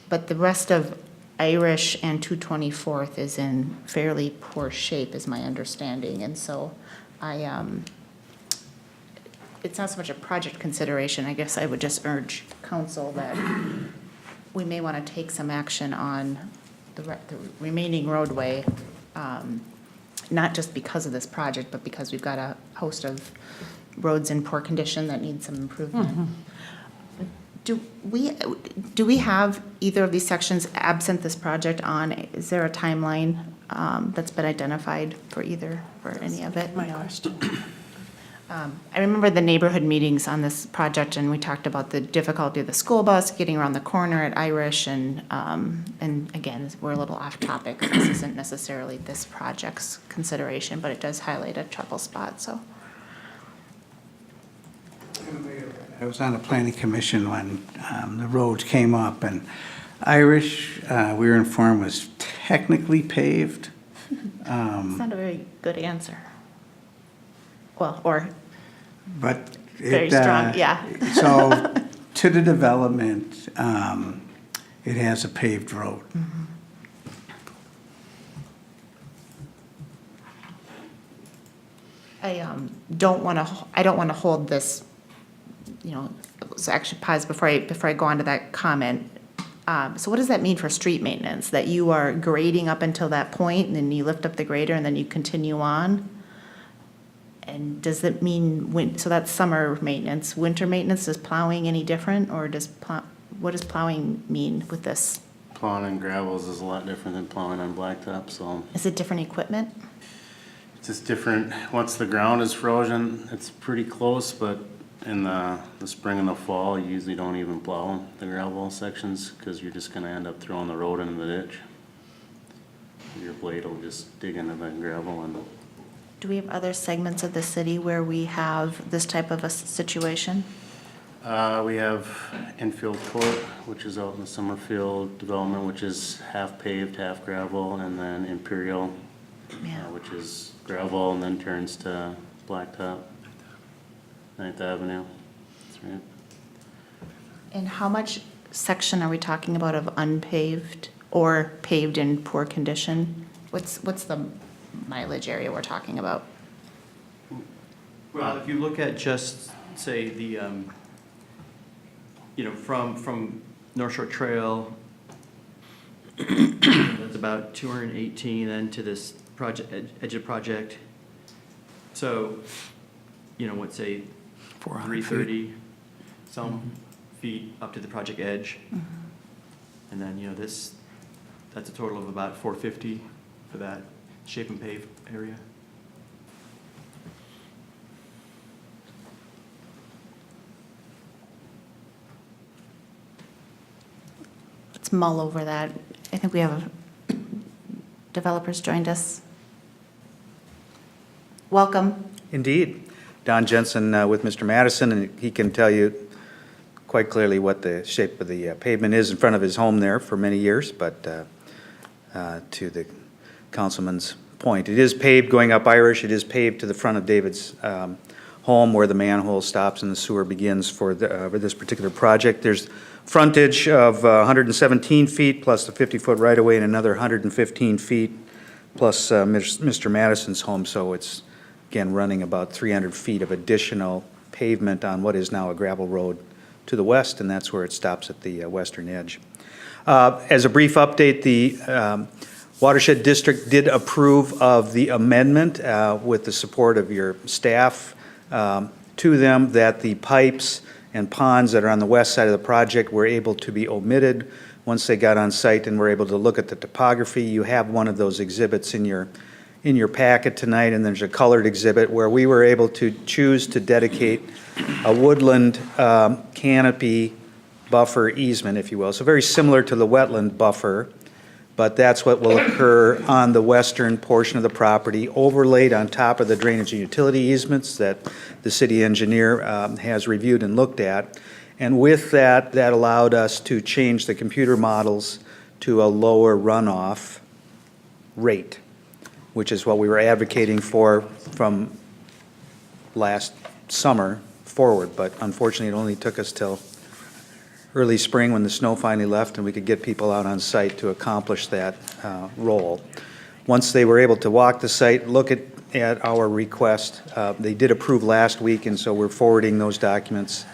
But the rest of Irish and 224th is in fairly poor shape, is my understanding, and so it's not so much a project consideration. I guess I would just urge council that we may want to take some action on the remaining roadway, not just because of this project, but because we've got a host of roads in poor condition that need some improvement. Do we have either of these sections absent this project on? Is there a timeline that's been identified for any of it? My question. I remember the neighborhood meetings on this project, and we talked about the difficulty of the school bus getting around the corner at Irish, and again, we're a little off topic. This isn't necessarily this project's consideration, but it does highlight a trouble spot, so. I was on the planning commission when the roads came up, and Irish, we were informed, was technically paved. It's not a very good answer. Well, or But very strong, yeah. So to the development, it has a paved road. I don't want to hold this, so actually pause before I go on to that comment. So what does that mean for street maintenance? That you are grading up until that point, and then you lift up the grader, and then you continue on? And does that mean, so that's summer maintenance. Winter maintenance, is plowing any different, or what does plowing mean with this? Plowing on gravels is a lot different than plowing on blacktop, so Is it different equipment? it's just different. Once the ground is frozen, it's pretty close, but in the spring and the fall, you usually don't even plow the gravel sections because you're just gonna end up throwing the road into the ditch. Your blade will just dig into the gravel and Do we have other segments of the city where we have this type of a situation? we have infield court, which is out in the Summerfield development, which is half paved, half gravel, and then Imperial, Yeah. which is gravel and then turns to blacktop. 9th Avenue, that's right. And how much section are we talking about of unpaved or paved in poor condition? What's the mileage area we're talking about? Well, if you look at just, say, the, from North Shore Trail, that's about 218, then to this project, edge of project. So, let's say 400 feet. 330 some feet up to the project edge. And then, that's a total of about 450 for that shape and pave area. Let's mull over that. I think we have developers joined us. Welcome. Indeed. Don Jensen with Mr. Madison, and he can tell you quite clearly what the shape of the pavement is in front of his home there for many years, but to the councilman's point, it is paved going up Irish. It is paved to the front of David's home where the manhole stops and the sewer begins for this particular project. There's frontage of 117 feet plus the 50-foot right-of-way and another 115 feet plus Mr. Madison's home, so it's, again, running about 300 feet of additional pavement on what is now a gravel road to the west, and that's where it stops at the western edge. As a brief update, the Watershed District did approve of the amendment with the support of your staff to them that the pipes and ponds that are on the west side of the project were able to be omitted once they got on site and were able to look at the topography. You have one of those exhibits in your packet tonight, and there's a colored exhibit where we were able to choose to dedicate a woodland canopy buffer easement, if you will. So very similar to the wetland buffer, but that's what will occur on the western portion of the property, overlaid on top of the drainage and utility easements that the city engineer has reviewed and looked at. And with that, that allowed us to change the computer models to a lower runoff rate, which is what we were advocating for from last summer forward. But unfortunately, it only took us till early spring when the snow finally left and we could get people out on site to accomplish that role. Once they were able to walk the site, look at our request, they did approve last week, and so we're forwarding those documents.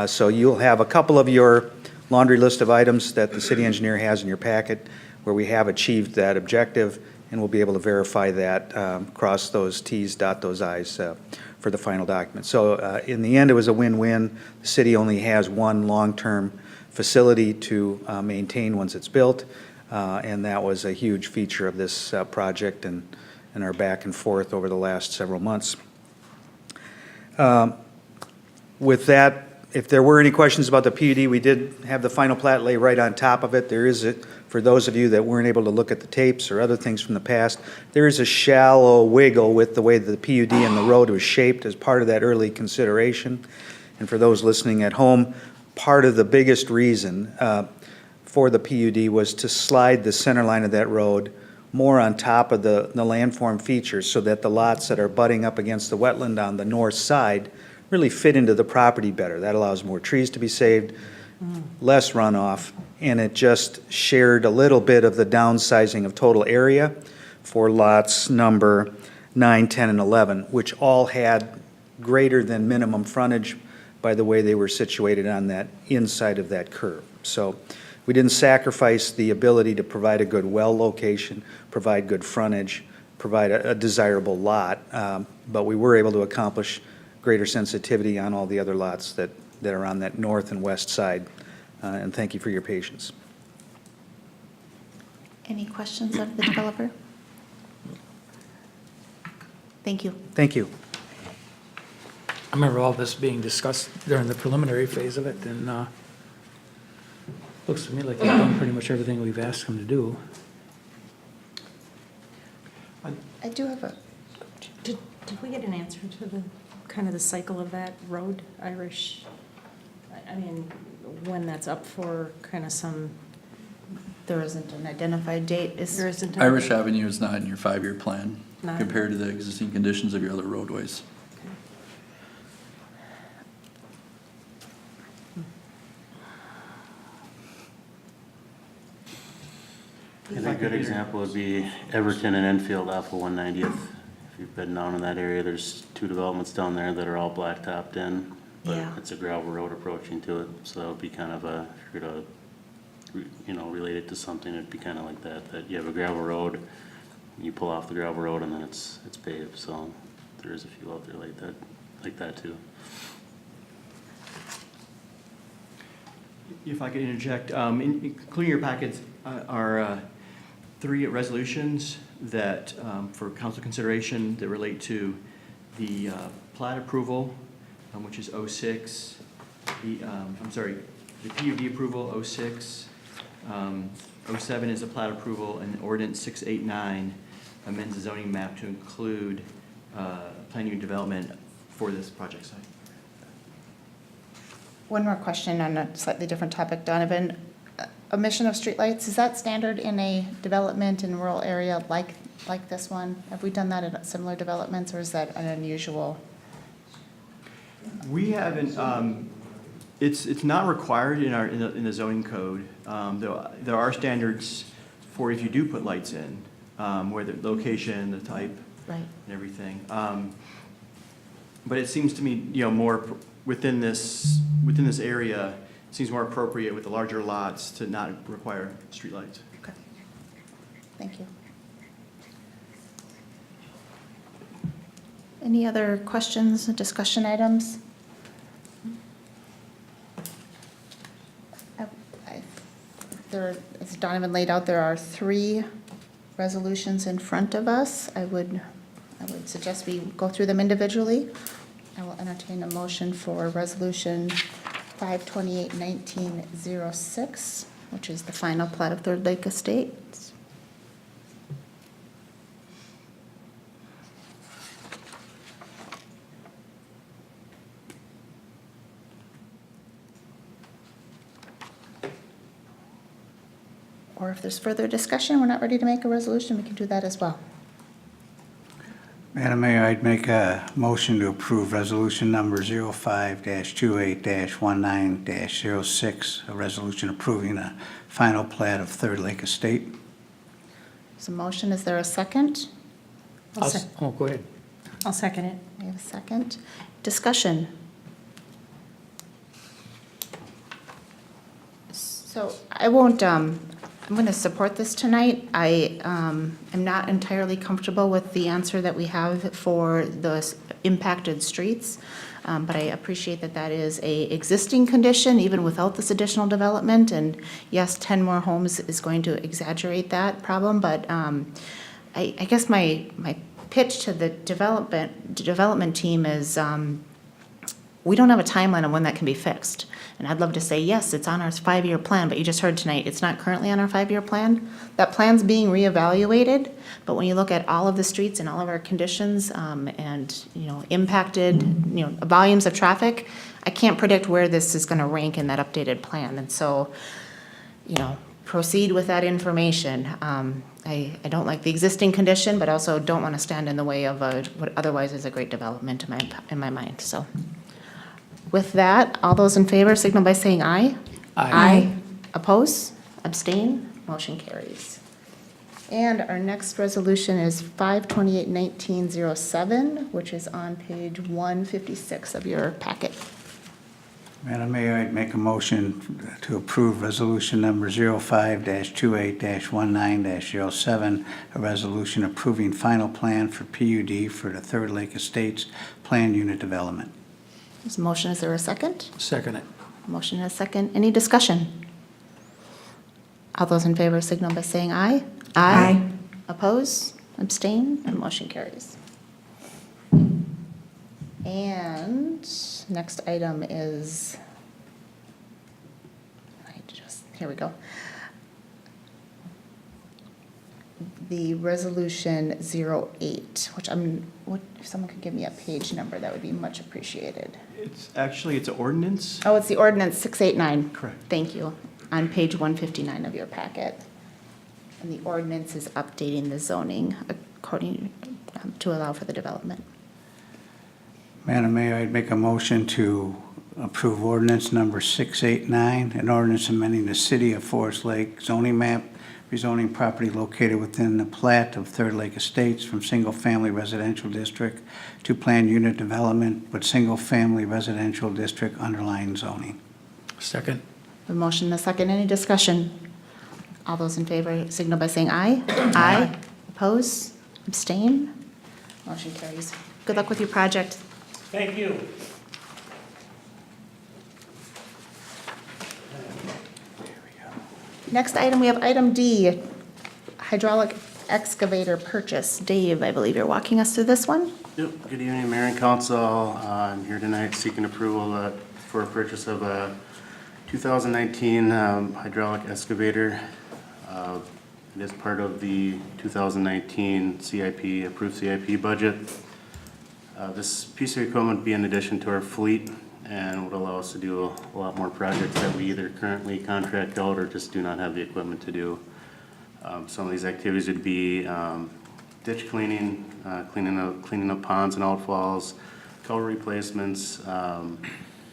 So you'll have a couple of your laundry list of items that the city engineer has in your packet where we have achieved that objective, and we'll be able to verify that, cross those Ts, dot those Is for the final document. So in the end, it was a win-win. The city only has one long-term facility to maintain once it's built, and that was a huge feature of this project and our back and forth over the last several months. With that, if there were any questions about the PUD, we did have the final plat lay right on top of it. There is, for those of you that weren't able to look at the tapes or other things from the past, there is a shallow wiggle with the way the PUD and the road was shaped as part of that early consideration. And for those listening at home, part of the biggest reason for the PUD was to slide the center line of that road more on top of the landform features so that the lots that are butting up against the wetland on the north side really fit into the property better. That allows more trees to be saved, less runoff, and it just shared a little bit of the downsizing of total area for lots number 9, 10, and 11, which all had greater than minimum frontage by the way they were situated on that inside of that curve. So we didn't sacrifice the ability to provide a good well location, provide good frontage, provide a desirable lot, but we were able to accomplish greater sensitivity on all the other lots that are on that north and west side. And thank you for your patience. Any questions of the developer? Thank you. Thank you. I remember all this being discussed during the preliminary phase of it, and looks to me like they've done pretty much everything we've asked them to do. I do have a, Did we get an answer to the, kind of the cycle of that road, Irish? I mean, when that's up for kind of some, there isn't an identified date. there isn't. Irish Avenue is not in your 5-year plan Not- compared to the existing conditions of your other roadways. And a good example would be Everton and Enfield off of 190th. If you've been down in that area, there's 2 developments down there that are all blacktopped in. But Yeah. it's a gravel road approaching to it, so that would be kind of a, if you're to, relate it to something, it'd be kind of like that, that you have a gravel road, you pull off the gravel road and then it's paved, so there is a few out there like that too. If I could interject, including your packets are 3 resolutions that, for council consideration, that relate to the plat approval, which is 06, the PUD approval, 06, 07 is a plat approval, and ordinance 689 amends the zoning map to include planning and development for this project site. One more question on a slightly different topic, Donovan. Emission of streetlights, is that standard in a development in rural area like this one? Have we done that in similar developments, or is that an unusual? We haven't, it's not required in the zoning code. There are standards for if you do put lights in, where the location, the type, Right. and everything. But it seems to me, more within this area, it seems more appropriate with the larger lots to not require streetlights. Okay. Thank you. Any other questions, discussion items? As Donovan laid out, there are 3 resolutions in front of us. I would suggest we go through them individually. I will entertain a motion for Resolution 528-1906, which is the final plat of Third Lake Estates. Or if there's further discussion, we're not ready to make a resolution, we can do that as well. Madam Mayor, I'd make a motion to approve resolution number 05-28-19-06, a resolution approving a final plat of Third Lake Estate. There's a motion, is there a second? Oh, go ahead. I'll second it. We have a second. Discussion. So I won't, I'm going to support this tonight. I am not entirely comfortable with the answer that we have for the impacted streets, but I appreciate that that is a existing condition even without this additional development. And yes, 10 more homes is going to exaggerate that problem, but I guess my pitch to the development team is we don't have a timeline on when that can be fixed. And I'd love to say, yes, it's on our 5-year plan, but you just heard tonight, it's not currently on our 5-year plan. That plan's being reevaluated, but when you look at all of the streets and all of our conditions, and, impacted, volumes of traffic, I can't predict where this is gonna rank in that updated plan. And so, proceed with that information. I don't like the existing condition, but also don't wanna stand in the way of what otherwise is a great development in my mind, so. With that, all those in favor signal by saying aye. Aye. Oppose? Abstain? Motion carries. And our next resolution is 528-1907, which is on page 156 of your packet. Madam Mayor, I'd make a motion to approve resolution number 05-28-19-07, a resolution approving final plan for PUD for the Third Lake Estates Planned Unit Development. There's a motion, is there a second? Second it. Motion and a second. Any discussion? All those in favor signal by saying aye. Aye. Oppose? Abstain? And motion carries. And next item is, here we go. The resolution 08, which if someone could give me a page number, that would be much appreciated. It's an ordinance. Oh, it's the ordinance 689. Correct. Thank you. On page 159 of your packet. And the ordinance is updating the zoning according to allow for the development. Madam Mayor, I'd make a motion to approve ordinance number 689, an ordinance amending the City of Forest Lake zoning map, rezoning property located within the plat of Third Lake Estates from single-family residential district to planned unit development, but single-family residential district underlying zoning. Second. A motion and a second. Any discussion? All those in favor signal by saying aye. Aye. Oppose? Abstain? Motion carries. Good luck with your project. Thank you. Next item, we have item D, hydraulic excavator purchase. Dave, I believe you're walking us through this one? Yep, good evening, Mayor and Council. I'm here tonight seeking approval for a purchase of a 2019 hydraulic excavator. It is part of the 2019 CIP, approved CIP budget. This piece of equipment would be in addition to our fleet and would allow us to do a lot more projects that we either currently contract out or just do not have the equipment to do. Some of these activities would be ditch cleaning, cleaning up ponds and outfalls, culvert replacements,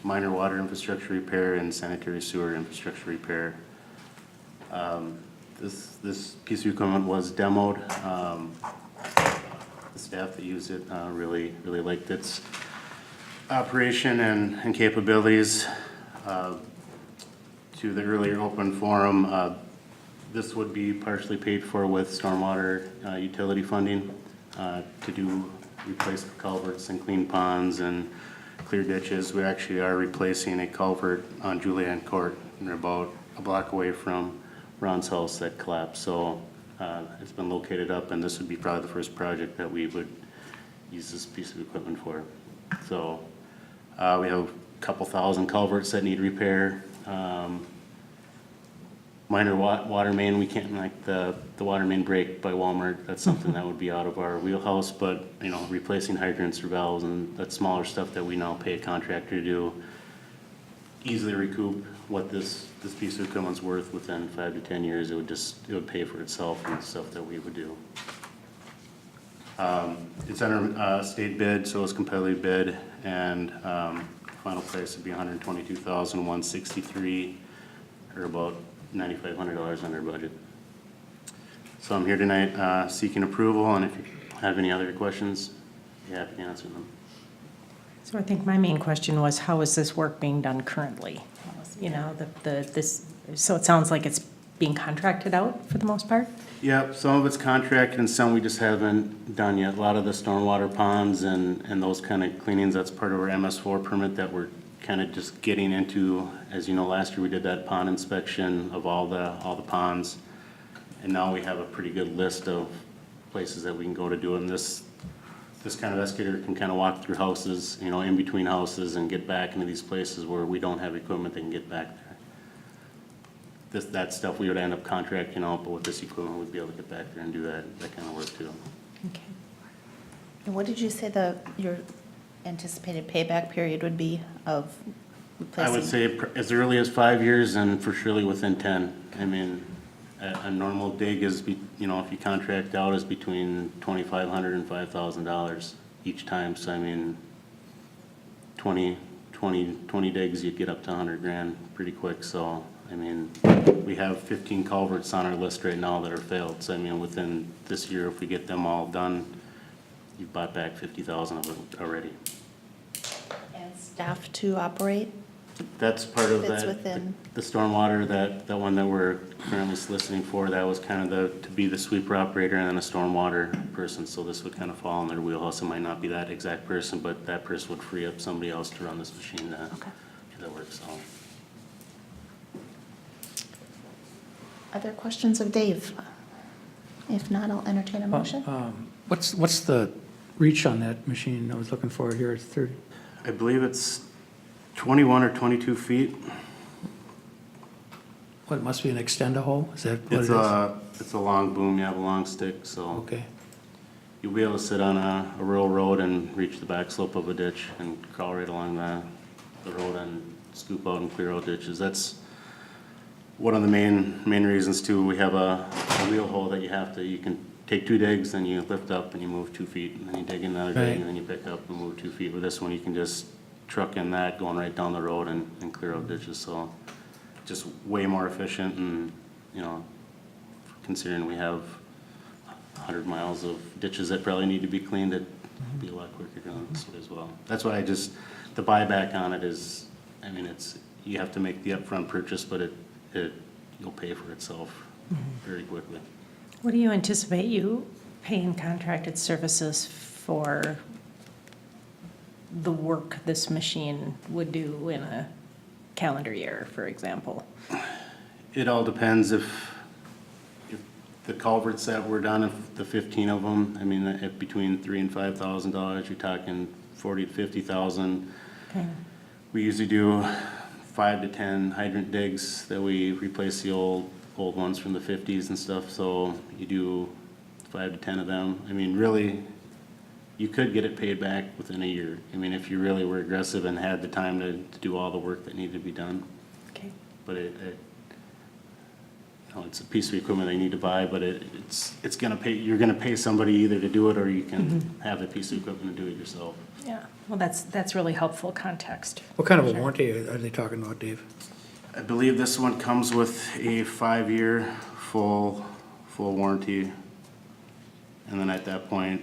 minor water infrastructure repair, and sanitary sewer infrastructure repair. This piece of equipment was demoed. The staff that used it really liked its operation and capabilities. To the earlier open forum, this would be partially paid for with stormwater utility funding to do replace culverts and clean ponds and clear ditches. We actually are replacing a culvert on Julian Court, and they're about a block away from Ron's house that collapsed. So it's been located up, and this would be probably the first project that we would use this piece of equipment for. So we have a couple thousand culverts that need repair. Minor water main, we can't, like the water main break by Walmart, that's something that would be out of our wheelhouse, but, you know, replacing hydrants or valves and that smaller stuff that we now pay a contractor to do, easily recoup what this piece of equipment's worth within 5 to 10 years. It would pay for itself and stuff that we would do. It's under state bid, so it's competitive bid, and final price would be $122,163, or about $9,500 under budget. So I'm here tonight seeking approval, and if you have any other questions, I'd be happy to answer them. So I think my main question was, how is this work being done currently? You know, so it sounds like it's being contracted out for the most part? Yep, some of it's contracted and some we just haven't done yet. A lot of the stormwater ponds and those kind of cleanings, that's part of our MS4 permit that we're kind of just getting into. As you know, last year we did that pond inspection of all the ponds. And now we have a pretty good list of places that we can go to do it. And this kind of excavator can kind of walk through houses, you know, in between houses and get back into these places where we don't have equipment that can get back there. That stuff we would end up contracting out, but with this equipment, we'd be able to get back there and do that kind of work too. Okay. And what did you say your anticipated payback period would be of replacing? I would say as early as 5 years and for surely within 10. I mean, a normal dig is, you know, if you contract out, is between $2,500 and $5,000 each time. So I mean, 20 digs, you'd get up to 100 grand pretty quick. So I mean, we have 15 culverts on our list right now that are failed. So I mean, within this year, if we get them all done, you've bought back 50,000 of it already. And staff to operate? That's part of Fits that, within. the stormwater, that one that we're currently soliciting for, that was kind of to be the sweeper operator and then a stormwater person. So this would kind of fall in their wheelhouse. It might not be that exact person, but that person would free up somebody else to run this machine to do that work, so. Other questions of Dave? If not, I'll entertain a motion. What's the reach on that machine I was looking for here? It's 30. I believe it's 21 or 22 feet. What, it must be an extend-a-hole? Is that what it is? It's a long boom, you have a long stick, so. Okay. You'll be able to sit on a rural road and reach the back slope of a ditch and crawl right along the road and scoop out and clear out ditches. That's one of the main reasons too. We have a wheel hole that you can take 2 digs, then you lift up and you move 2 feet, and then you dig another dig, and then you pick up and move 2 feet. With this one, you can just truck in that, going right down the road and clear out ditches. So just way more efficient, and, you know, considering we have 100 miles of ditches that probably need to be cleaned, it'd be a lot quicker doing this as well. That's why the buyback on it is, I mean, you have to make the upfront purchase, but you'll pay for itself very quickly. What do you anticipate you paying contracted services for the work this machine would do in a calendar year, for example? It all depends if the culverts that were done, if the 15 of them, I mean, at between $3,000 and $5,000, you're talking 40 to 50,000. Okay. We usually do 5 to 10 hydrant digs that we replace the old ones from the 50s and stuff. So you do 5 to 10 of them. I mean, really, you could get it paid back within a year. I mean, if you really were aggressive and had the time to do all the work that needed to be done. Okay. But it's a piece of equipment they need to buy, but it's gonna pay, you're gonna pay somebody either to do it, or you can have the piece of equipment and do it yourself. Yeah, well, that's really helpful context. What kind of a warranty are they talking about, Dave? I believe this one comes with a 5-year full warranty. And then at that point,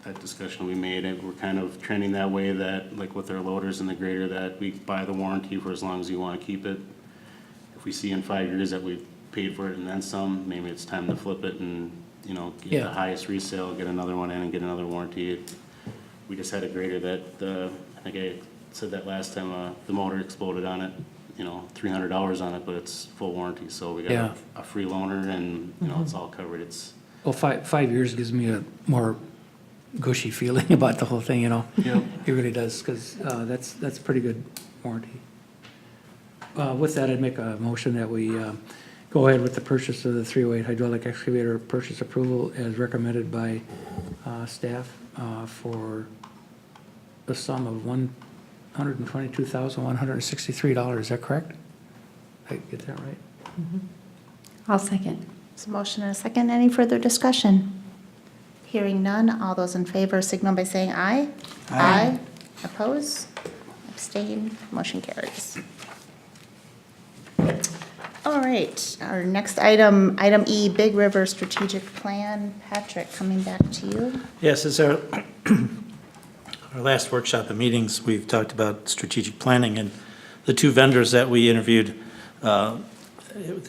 that discussion we made, we're kind of trending that way, that like with our loaders and the grader, that we buy the warranty for as long as you want to keep it. If we see in 5 years that we've paid for it and then some, maybe it's time to flip it and, you know, get Yeah. the highest resale, get another one in and get another warranty. We just had a grader that, I think I said that last time, the motor exploded on it, you know, $300 on it, but it's full warranty, so we Yeah. got a free loaner and, you know, it's all covered. It's, Well, 5 years gives me a more gushy feeling about the whole thing, you know? Yep. It really does, because that's a pretty good warranty. With that, I'd make a motion that we go ahead with the purchase of the 308 hydraulic excavator purchase approval as recommended by staff for the sum of $122,163. Is that correct? Did I get that right? I'll second. There's a motion and a second. Any further discussion? Hearing none, all those in favor signal by saying aye. Aye. Oppose? Abstain? Motion carries. All right, our next item, item E, Big River Strategic Plan. Patrick, coming back to you. Yes, as our last workshop and meetings, we've talked about strategic planning, and the two vendors that we interviewed, the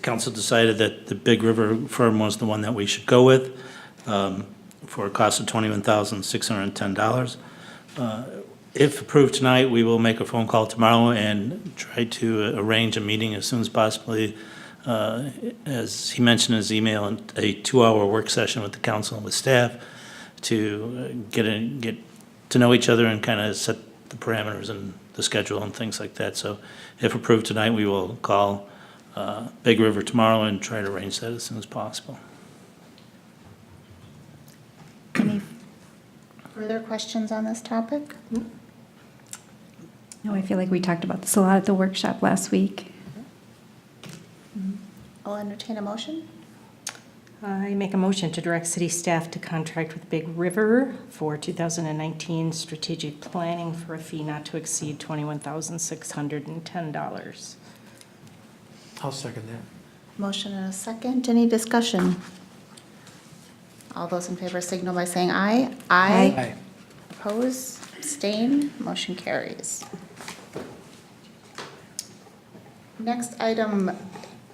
council decided that the Big River firm was the one that we should go with, for a cost of $21,610. If approved tonight, we will make a phone call tomorrow and try to arrange a meeting as soon as possibly. As he mentioned in his email, a 2-hour work session with the council and with staff to get to know each other and kind of set the parameters and the schedule and things like that. So if approved tonight, we will call Big River tomorrow and try to arrange that as soon as possible. Any further questions on this topic? No, I feel like we talked about this a lot at the workshop last week. I'll entertain a motion. I make a motion to direct city staff to contract with Big River for 2019 strategic planning for a fee not to exceed $21,610. I'll second that. Motion and a second. Any discussion? All those in favor signal by saying aye. Aye. Oppose? Abstain? Motion carries. Next item,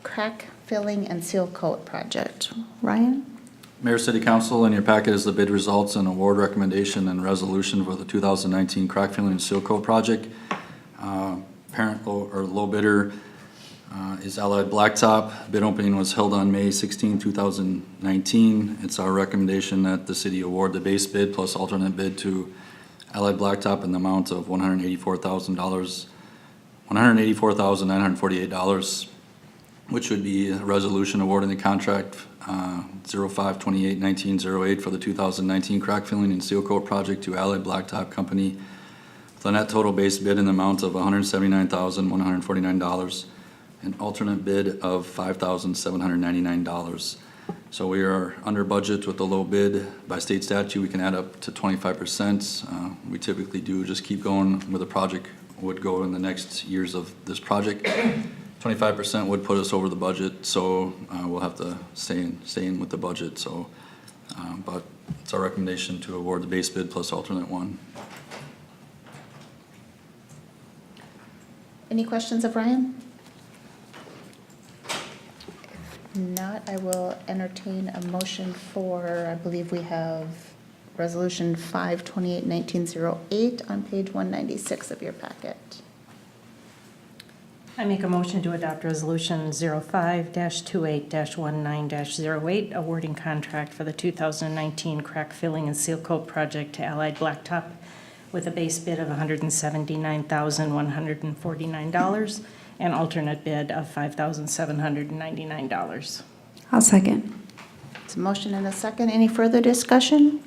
crack filling and seal coat project. Ryan? Mayor, City Council, in your packet is the bid results and award recommendation and resolution for the 2019 crack filling and seal coat project. Low bidder is Allied Blacktop. Bid opening was held on May 16, 2019. It's our recommendation that the city award the base bid plus alternate bid to Allied Blacktop in the amount of $184,948, which would be a resolution awarding the contract 05/28/1908 for the 2019 crack filling and seal coat project to Allied Blacktop Company. The net total base bid in the amount of $179,149, an alternate bid of $5,799. So we are under budget with the low bid. By state statute, we can add up to 25%. We typically do just keep going where the project would go in the next years of this project. 25% would put us over the budget, so we'll have to stay in with the budget. So, but it's our recommendation to award the base bid plus alternate one. Any questions of Ryan? If not, I will entertain a motion for, I believe we have Resolution 5/28/1908 on page 196 of your packet. I make a motion to adopt Resolution 05-28-19-08, awarding contract for the 2019 crack filling and seal coat project to Allied Blacktop with a base bid of $179,149 and alternate bid of $5,799. I'll second. It's a motion and a second. Any further discussion?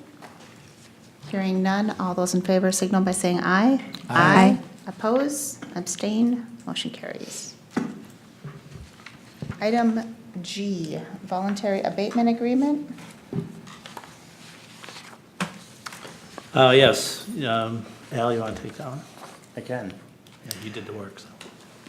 Hearing none, all those in favor signal by saying aye. Aye. Oppose, abstain, motion carries. Item G, voluntary abatement agreement. Yes, Al, you want to take that one? Again. Yeah, you did the work, so.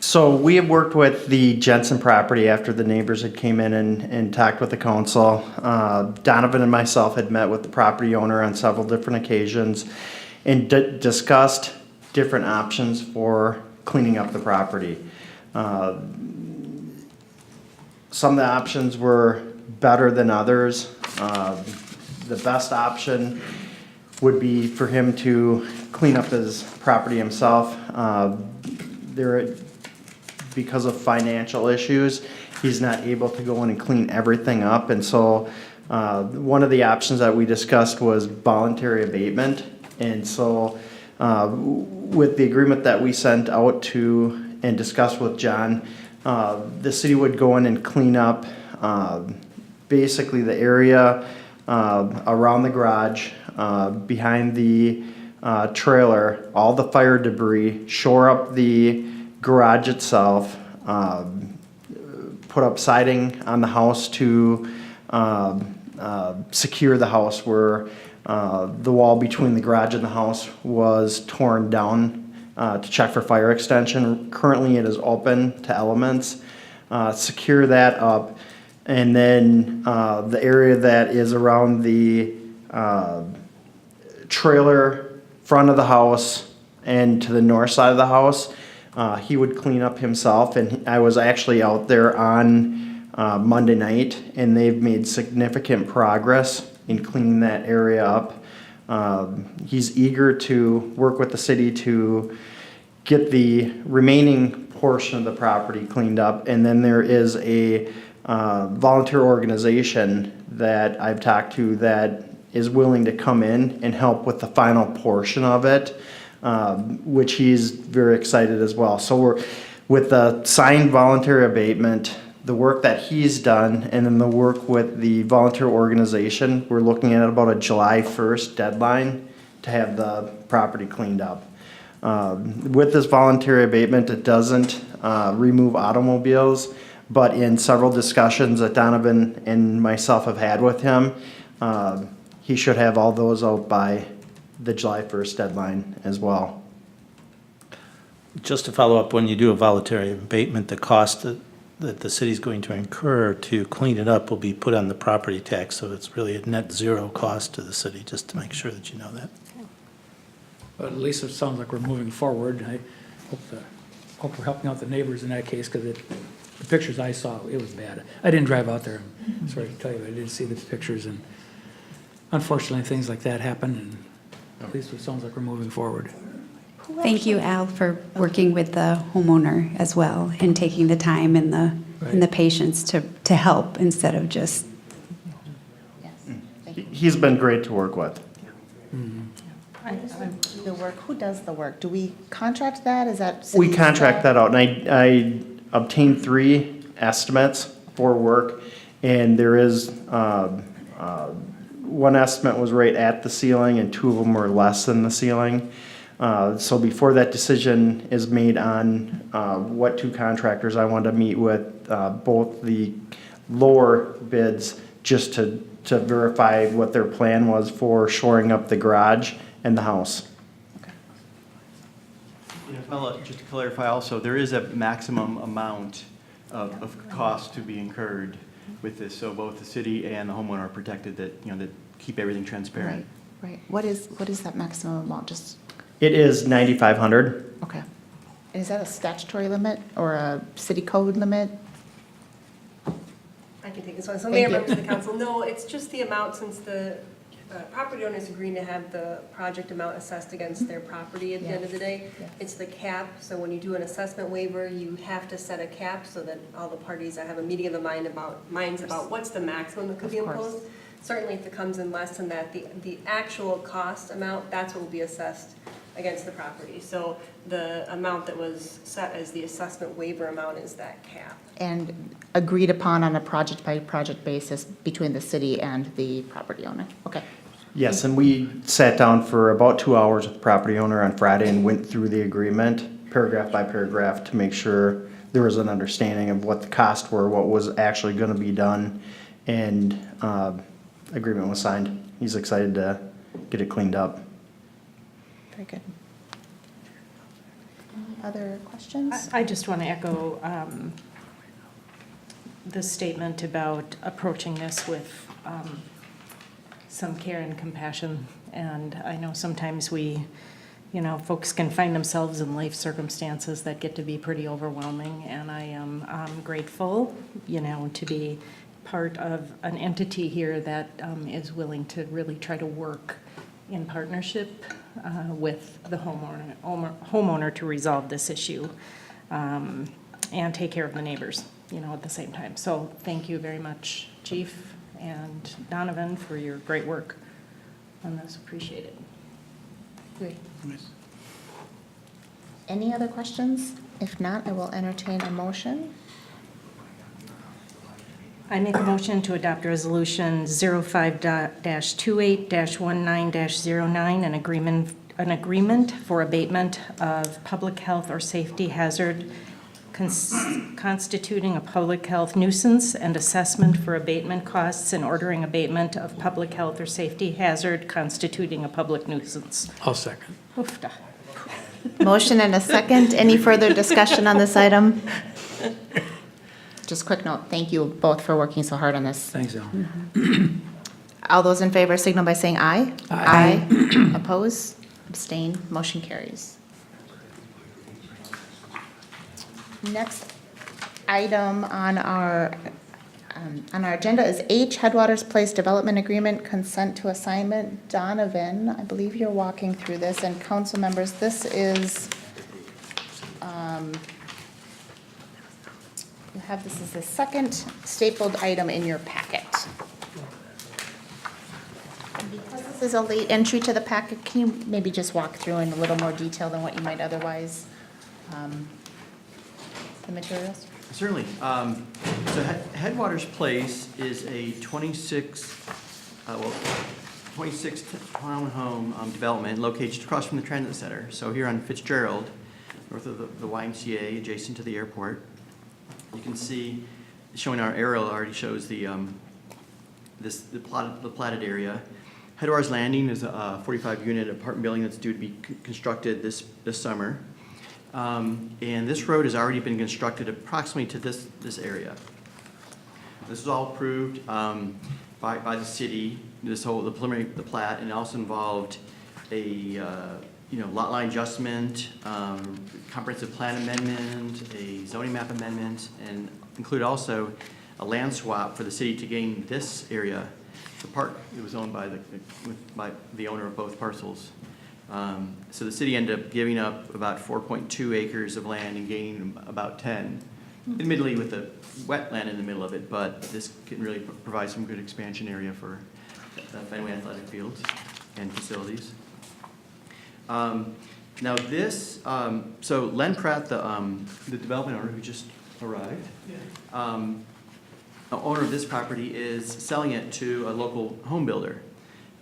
So we have worked with the Jensen property after the neighbors had came in and talked with the council. Donovan and myself had met with the property owner on several different occasions and discussed different options for cleaning up the property. Some of the options were better than others. The best option would be for him to clean up his property himself. Because of financial issues, he's not able to go in and clean everything up. And so one of the options that we discussed was voluntary abatement. And so with the agreement that we sent out to and discussed with John, the city would go in and clean up basically the area around the garage, behind the trailer, all the fire debris, shore up the garage itself, put up siding on the house to secure the house where the wall between the garage and the house was torn down to check for fire extension. Currently it is open to elements. Secure that up, and then the area that is around the trailer, front of the house, and to the north side of the house, he would clean up himself. And I was actually out there on Monday night, and they've made significant progress in cleaning that area up. He's eager to work with the city to get the remaining portion of the property cleaned up. And then there is a volunteer organization that I've talked to that is willing to come in and help with the final portion of it, which he's very excited as well. So we're, with the signed voluntary abatement, the work that he's done, and then the work with the volunteer organization, we're looking at about a July 1st deadline to have the property cleaned up. With this voluntary abatement, it doesn't remove automobiles, but in several discussions that Donovan and myself have had with him, he should have all those out by the July 1st deadline as well. Just to follow up, when you do a voluntary abatement, the cost that the city's going to incur to clean it up will be put on the property tax, so it's really a net zero cost to the city, just to make sure that you know that. But at least it sounds like we're moving forward. I hope we're helping out the neighbors in that case, because the pictures I saw, it was bad. I didn't drive out there, I'm sorry to tell you, I didn't see the pictures, and unfortunately, things like that happen, and at least it sounds like we're moving forward. Thank you, Al, for working with the homeowner as well and taking the time and the patience to help instead of just. Yes, thank you. He's been great to work with. The work, who does the work? Do we contract that? Is that? We city contract staff? that out, and I obtained 3 estimates for work, and there is, one estimate was right at the ceiling, and 2 of them were less than the ceiling. So before that decision is made on what 2 contractors, I wanted to meet with both the lower bids just to verify what their plan was for shoring up the garage and the house. You know, Mela, just to clarify also, there is a maximum amount of cost to be incurred with this, so both the city and the homeowner are protected that, you know, that keep everything transparent. Right. What is that maximum amount? Just, It is $9,500. okay. Is that a statutory limit or a city code limit? I can take this one. So Thank Mayor, you. members of the council, no, it's just the amount since the property owners agreeing to have the project amount assessed against their property at the end of the day. Yeah. It's the cap, so when you do an assessment waiver, you have to set a cap so that all the parties have a meeting of the minds about what's the maximum that could be Of course. imposed. Certainly if it comes in less than that, the actual cost amount, that's what will be assessed against the property. So the amount that was set as the assessment waiver amount is that cap. And agreed upon on a project-by-project basis between the city and the property owner? Okay. Yes, and we sat down for about 2 hours with the property owner on Friday and went through the agreement, paragraph by paragraph, to make sure there was an understanding of what the costs were, what was actually gonna be done, and, agreement was signed. He's excited to get it cleaned up. Very good. Any other questions? I just want to echo the statement about approaching this with some care and compassion. And I know sometimes folks can find themselves in life circumstances that get to be pretty overwhelming. And I am grateful, to be part of an entity here that is willing to really try to work in partnership with the homeowner to resolve this issue and take care of the neighbors, at the same time. So thank you very much, Chief and Donovan, for your great work on this. Appreciate it. Great. Any other questions? If not, I will entertain a motion. I make a motion to adopt Resolution 05-28-19-09, an agreement for abatement of public health or safety hazard constituting a public health nuisance and assessment for abatement costs and ordering abatement of public health or safety hazard constituting a public nuisance. I'll second. Oofda. Motion and a second. Any further discussion on this item? Just quick note, thank you both for working so hard on this. Thanks, Al. All those in favor signal by saying aye. Aye. Oppose, abstain, motion carries. Next item on our agenda is H, Headwaters Place Development Agreement, Consent to Assignment. Donovan, I believe you're walking through this, and council members, this is, you have this as the second stapled item in your packet. And because this is a late entry to the packet, can you maybe just walk through in a little more detail than what you might otherwise, the materials? Certainly. So Headwaters Place is a 26 townhome development located across from the transit center. So here on Fitzgerald, north of the YMCA, adjacent to the airport. You can see, showing our aerial already shows the platted area. Headwaters Landing is a 45-unit apartment building that's due to be constructed this summer. And this road has already been constructed approximately to this area. This was all approved by the city, the preliminary, the plat, and it also involved a lot line adjustment, comprehensive plan amendment, a zoning map amendment, and include also a land swap for the city to gain this area. The park, it was owned by the owner of both parcels. So the city ended up giving up about 4.2 acres of land and gaining about 10, admittedly with the wetland in the middle of it, but this can really provide some good expansion area for Fenway Athletic Fields and facilities. Now this, so Len Pratt, the development owner who just arrived, the owner of this property is selling it to a local home builder.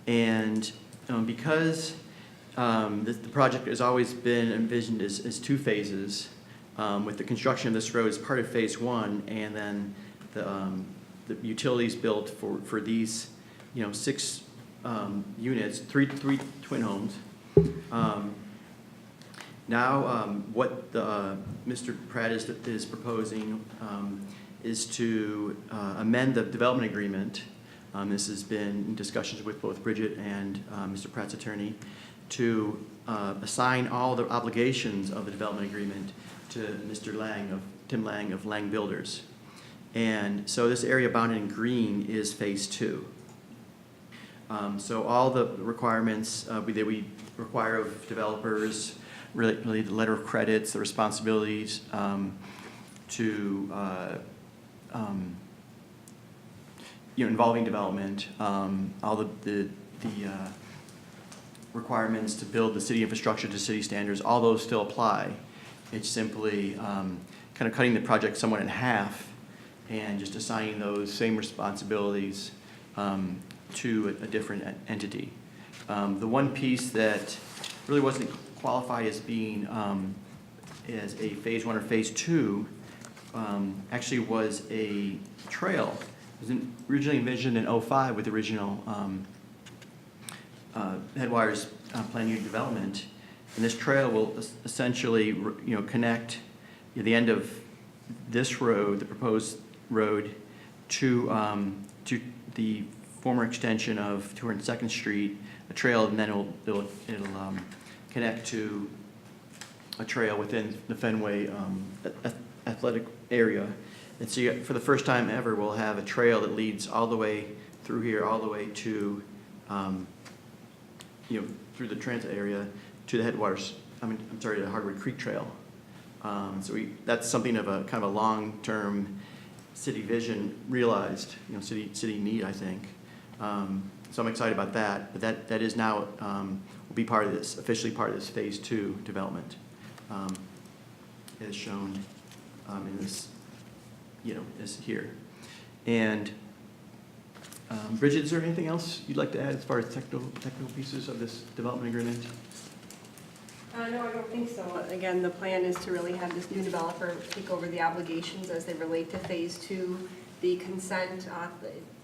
And because the project has always been envisioned as 2 phases, with the construction of this road as part of phase 1, and then the utilities built for these, 6 units, three twin homes. Now, what Mr. Pratt is proposing is to amend the development agreement. This has been in discussions with both Bridget and Mr. Pratt's attorney to assign all the obligations of the development agreement to Mr. Tim Lang of Lang Builders. And so this area bounded in green is phase 2. So all the requirements that we require of developers, really the letter of credits, the responsibilities to involving development, all the requirements to build the city infrastructure to city standards, all those still apply. It's simply kind of cutting the project somewhat in half and just assigning those same responsibilities to a different entity. The one piece that really wasn't qualified as being as a Phase 1 or Phase 2 actually was a trail. It was originally envisioned in '05 with the original Headwaters Planned Unit Development. And this trail will essentially, connect the end of this road, the proposed road, to the former extension of 202nd Street, a trail, and then it'll connect to a trail within the Fenway athletic area. And so for the first time ever, we'll have a trail that leads all the way through here, all the way to, through the transit area to the Headwaters, the Hardwood Creek Trail. So that's something of a kind of a long-term city vision realized, city need, I think. So I'm excited about that, but that is now, will be part of this, officially part of this Phase 2 development, as shown in this, is here. And Bridget, is there anything else you'd like to add as far as technical pieces of this development agreement? No, I don't think so. Again, the plan is to really have this new developer take over the obligations as they relate to Phase 2. The consent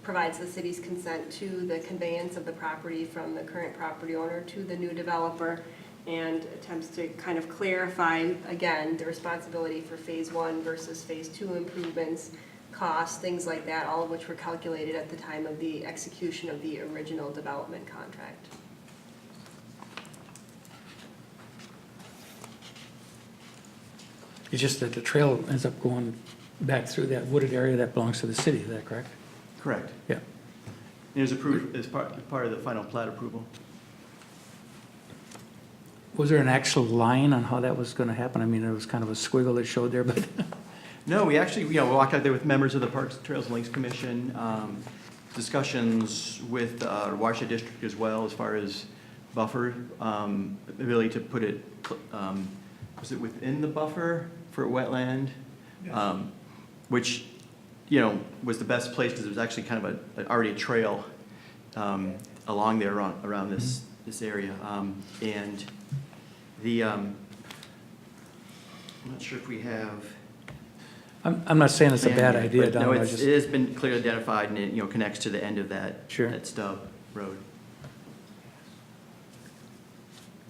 provides the city's consent to the conveyance of the property from the current property owner to the new developer, and attempts to kind of clarify, again, the responsibility for Phase 1 versus Phase 2 improvements, costs, things like that, all of which were calculated at the time of the execution of the original development contract. It's just that the trail ends up going back through that wooded area that belongs to the city, is that correct? Correct. Yeah. It was approved as part of the final plat approval. Was there an actual line on how that was going to happen? I mean, there was kind of a squiggle that showed there, but No, we actually, we walked out there with members of the Parks, Trails, and Lakes Commission, discussions with the Watershed District as well as far as buffer, ability to put it, was it within the buffer for wetland? Which, was the best place because it was actually kind of already a trail along there around this area. And the, I'm not sure if we have. I'm not saying it's a bad idea, Don. No, I it just, has been clearly identified and it, connects to the end of that, Sure. that stub road.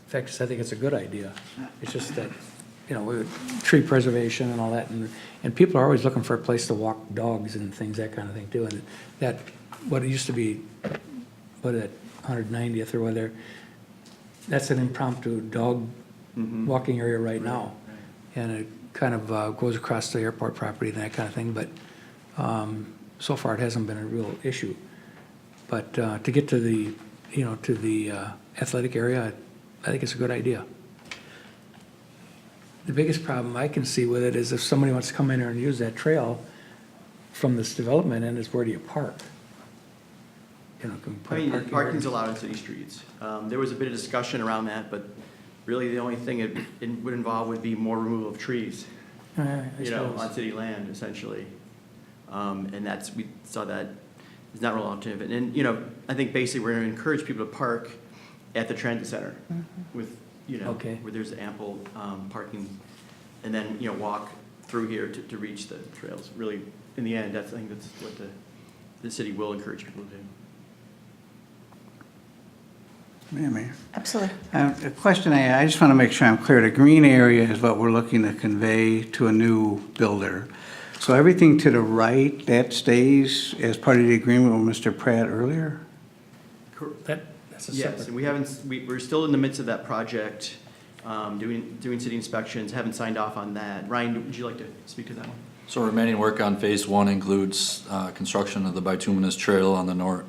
in fact, I think it's a good idea. It's just that, tree preservation and all that, and people are always looking for a place to walk dogs and things, that kind of thing too. And that, what it used to be, at 190th or whether, that's an impromptu dog walking area right now. And it kind of goes across the airport property and that kind of thing, but so far it hasn't been a real issue. But to get to the, to the athletic area, I think it's a good idea. The biggest problem I can see with it is if somebody wants to come in here and use that trail from this development end, is where do you park? Can we put a parking Parking's area? allowed in city streets. There was a bit of discussion around that, but really the only thing it would involve would be more removal of trees, I suppose. on city land essentially. And we saw that is not real alternative. And, I think basically we're going to encourage people to park at the transit center with, Okay. where there's ample parking, and then, walk through here to reach the trails. Really, in the end, I think that's what the city will encourage people to do. Mayor. Absolutely. A question I just want to make sure I'm clear. The green area is what we're looking to convey to a new builder. So everything to the right, that stays as part of the agreement with Mr. Pratt earlier? That's a Yes, separate. and we're still in the midst of that project, doing city inspections, haven't signed off on that. Ryan, would you like to speak to that one? So remaining work on Phase 1 includes construction of the bituminous trail on the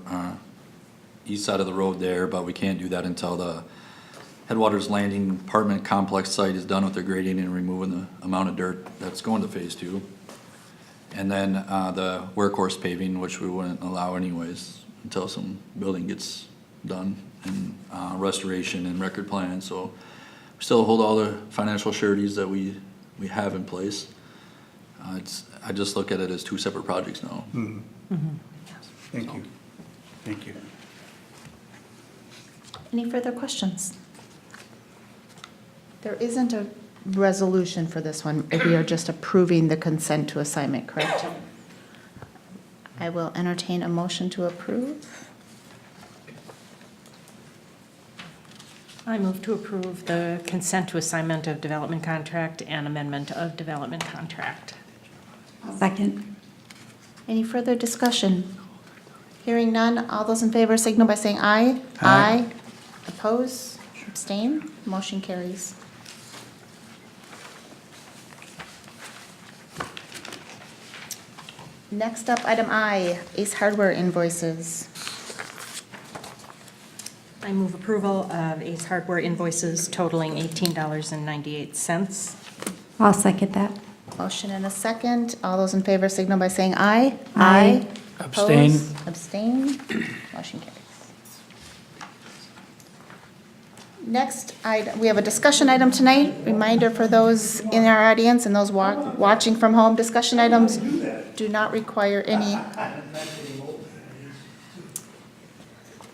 east side of the road there, but we can't do that until the Headwaters Landing apartment complex site is done with their grading and removing the amount of dirt that's going to Phase 2. And then the workhorse paving, which we wouldn't allow anyways until some building gets done and restoration and record plan. So we still hold all the financial sureties that we have in place. I just look at it as two separate projects now. Thank you. Thank you. Any further questions? There isn't a resolution for this one. We are just approving the consent to assignment, correct? I will entertain a motion to approve. I move to approve the consent to assignment of development contract and amendment of development contract. Second. Any further discussion? Hearing none, all those in favor signal by saying aye. Aye. Oppose, abstain, motion carries. Next up, item I, Ace Hardware invoices. I move approval of Ace Hardware invoices totaling $18.98. I'll second that. Motion and a second. All those in favor signal by saying aye. Aye. Abstain. Oppose, abstain, motion carries. Next, we have a discussion item tonight. Reminder for those in our audience and those watching from home, discussion items do not require any.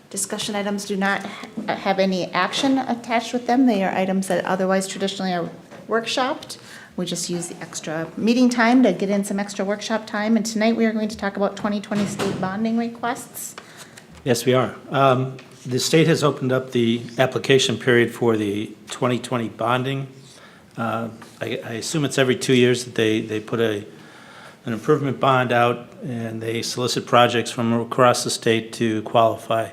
Discussion items do not have any action attached with them. They are items that otherwise traditionally are workshopped. We just use the extra meeting time to get in some extra workshop time. And tonight we are going to talk about 2020 state bonding requests. Yes, we are. The state has opened up the application period for the 2020 bonding. I assume it's every 2 years that they put an improvement bond out, and they solicit projects from across the state to qualify.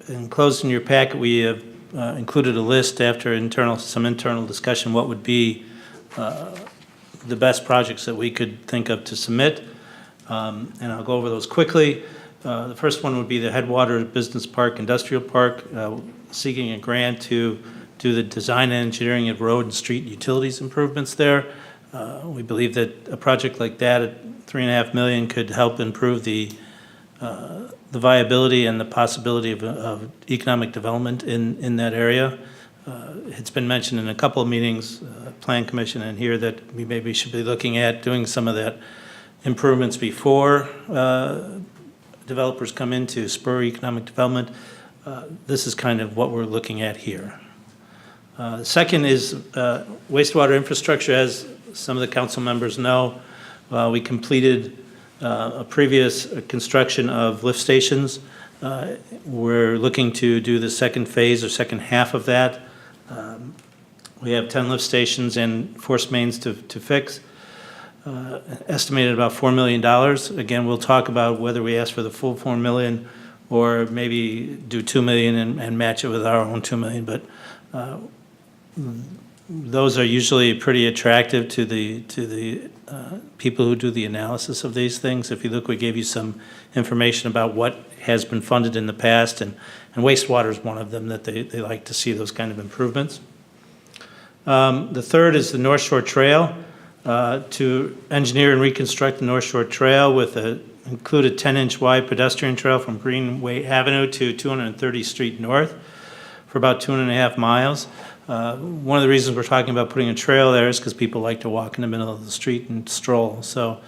Enclosed in your packet, we have included a list after some internal discussion, what would be the best projects that we could think of to submit. And I'll go over those quickly. The first one would be the Headwater Business Park Industrial Park, seeking a grant to do the design and engineering of road and street utilities improvements there. We believe that a project like that at $3.5 million could help improve the viability and the possibility of economic development in that area. It's been mentioned in a couple of meetings, Plan Commission and here, that we maybe should be looking at doing some of that improvements before developers come in to spur economic development. This is kind of what we're looking at here. Second is wastewater infrastructure. As some of the council members know, we completed a previous construction of lift stations. We're looking to do the second phase or second half of that. We have 10 lift stations and force mains to fix. Estimated about $4 million. Again, we'll talk about whether we ask for the full $4 million or maybe do $2 million and match it with our own $2 million. But those are usually pretty attractive to the people who do the analysis of these things. If you look, we gave you some information about what has been funded in the past, and wastewater is one of them that they like to see those kind of improvements. The third is the North Shore Trail. To engineer and reconstruct the North Shore Trail with include a 10-inch wide pedestrian trail from Greenway Avenue to 230th Street North for about 2.5 miles. One of the reasons we're talking about putting a trail there is because people like to walk in the middle of the street and stroll. So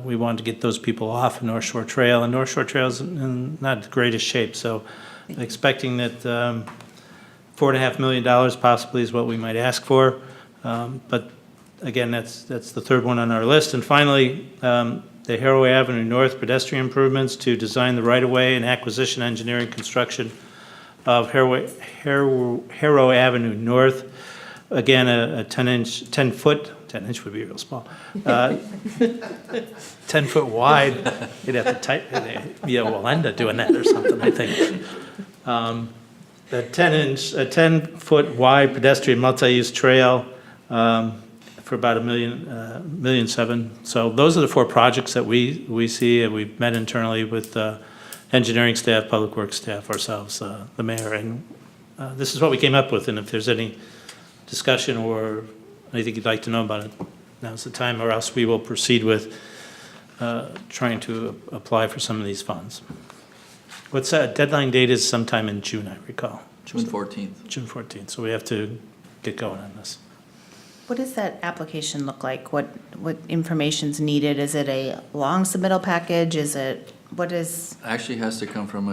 we wanted to get those people off of North Shore Trail, and North Shore Trail is in not the greatest shape. So expecting that $4.5 million possibly is what we might ask for. But again, that's the third one on our list. And finally, the Harrow Avenue North pedestrian improvements to design the right-of-way and acquisition engineering construction of Harrow Avenue North. Again, a 10-inch would be real small. 10-foot wide. You'd have to type, we'll end up doing that or something, I think. A 10-foot wide pedestrian multi-use trail for about $1.7 million. So those are the 4 projects that we see, and we've met internally with engineering staff, public works staff, ourselves, the mayor, and this is what we came up with. And if there's any discussion or anything you'd like to know about it, now's the time, or else we will proceed with trying to apply for some of these funds. What's that deadline date is sometime in June, I recall. June 14th. June 14th, so we have to get going on this. What does that application look like? What information's needed? Is it a long submittal package? Is it, what is? Actually has to come from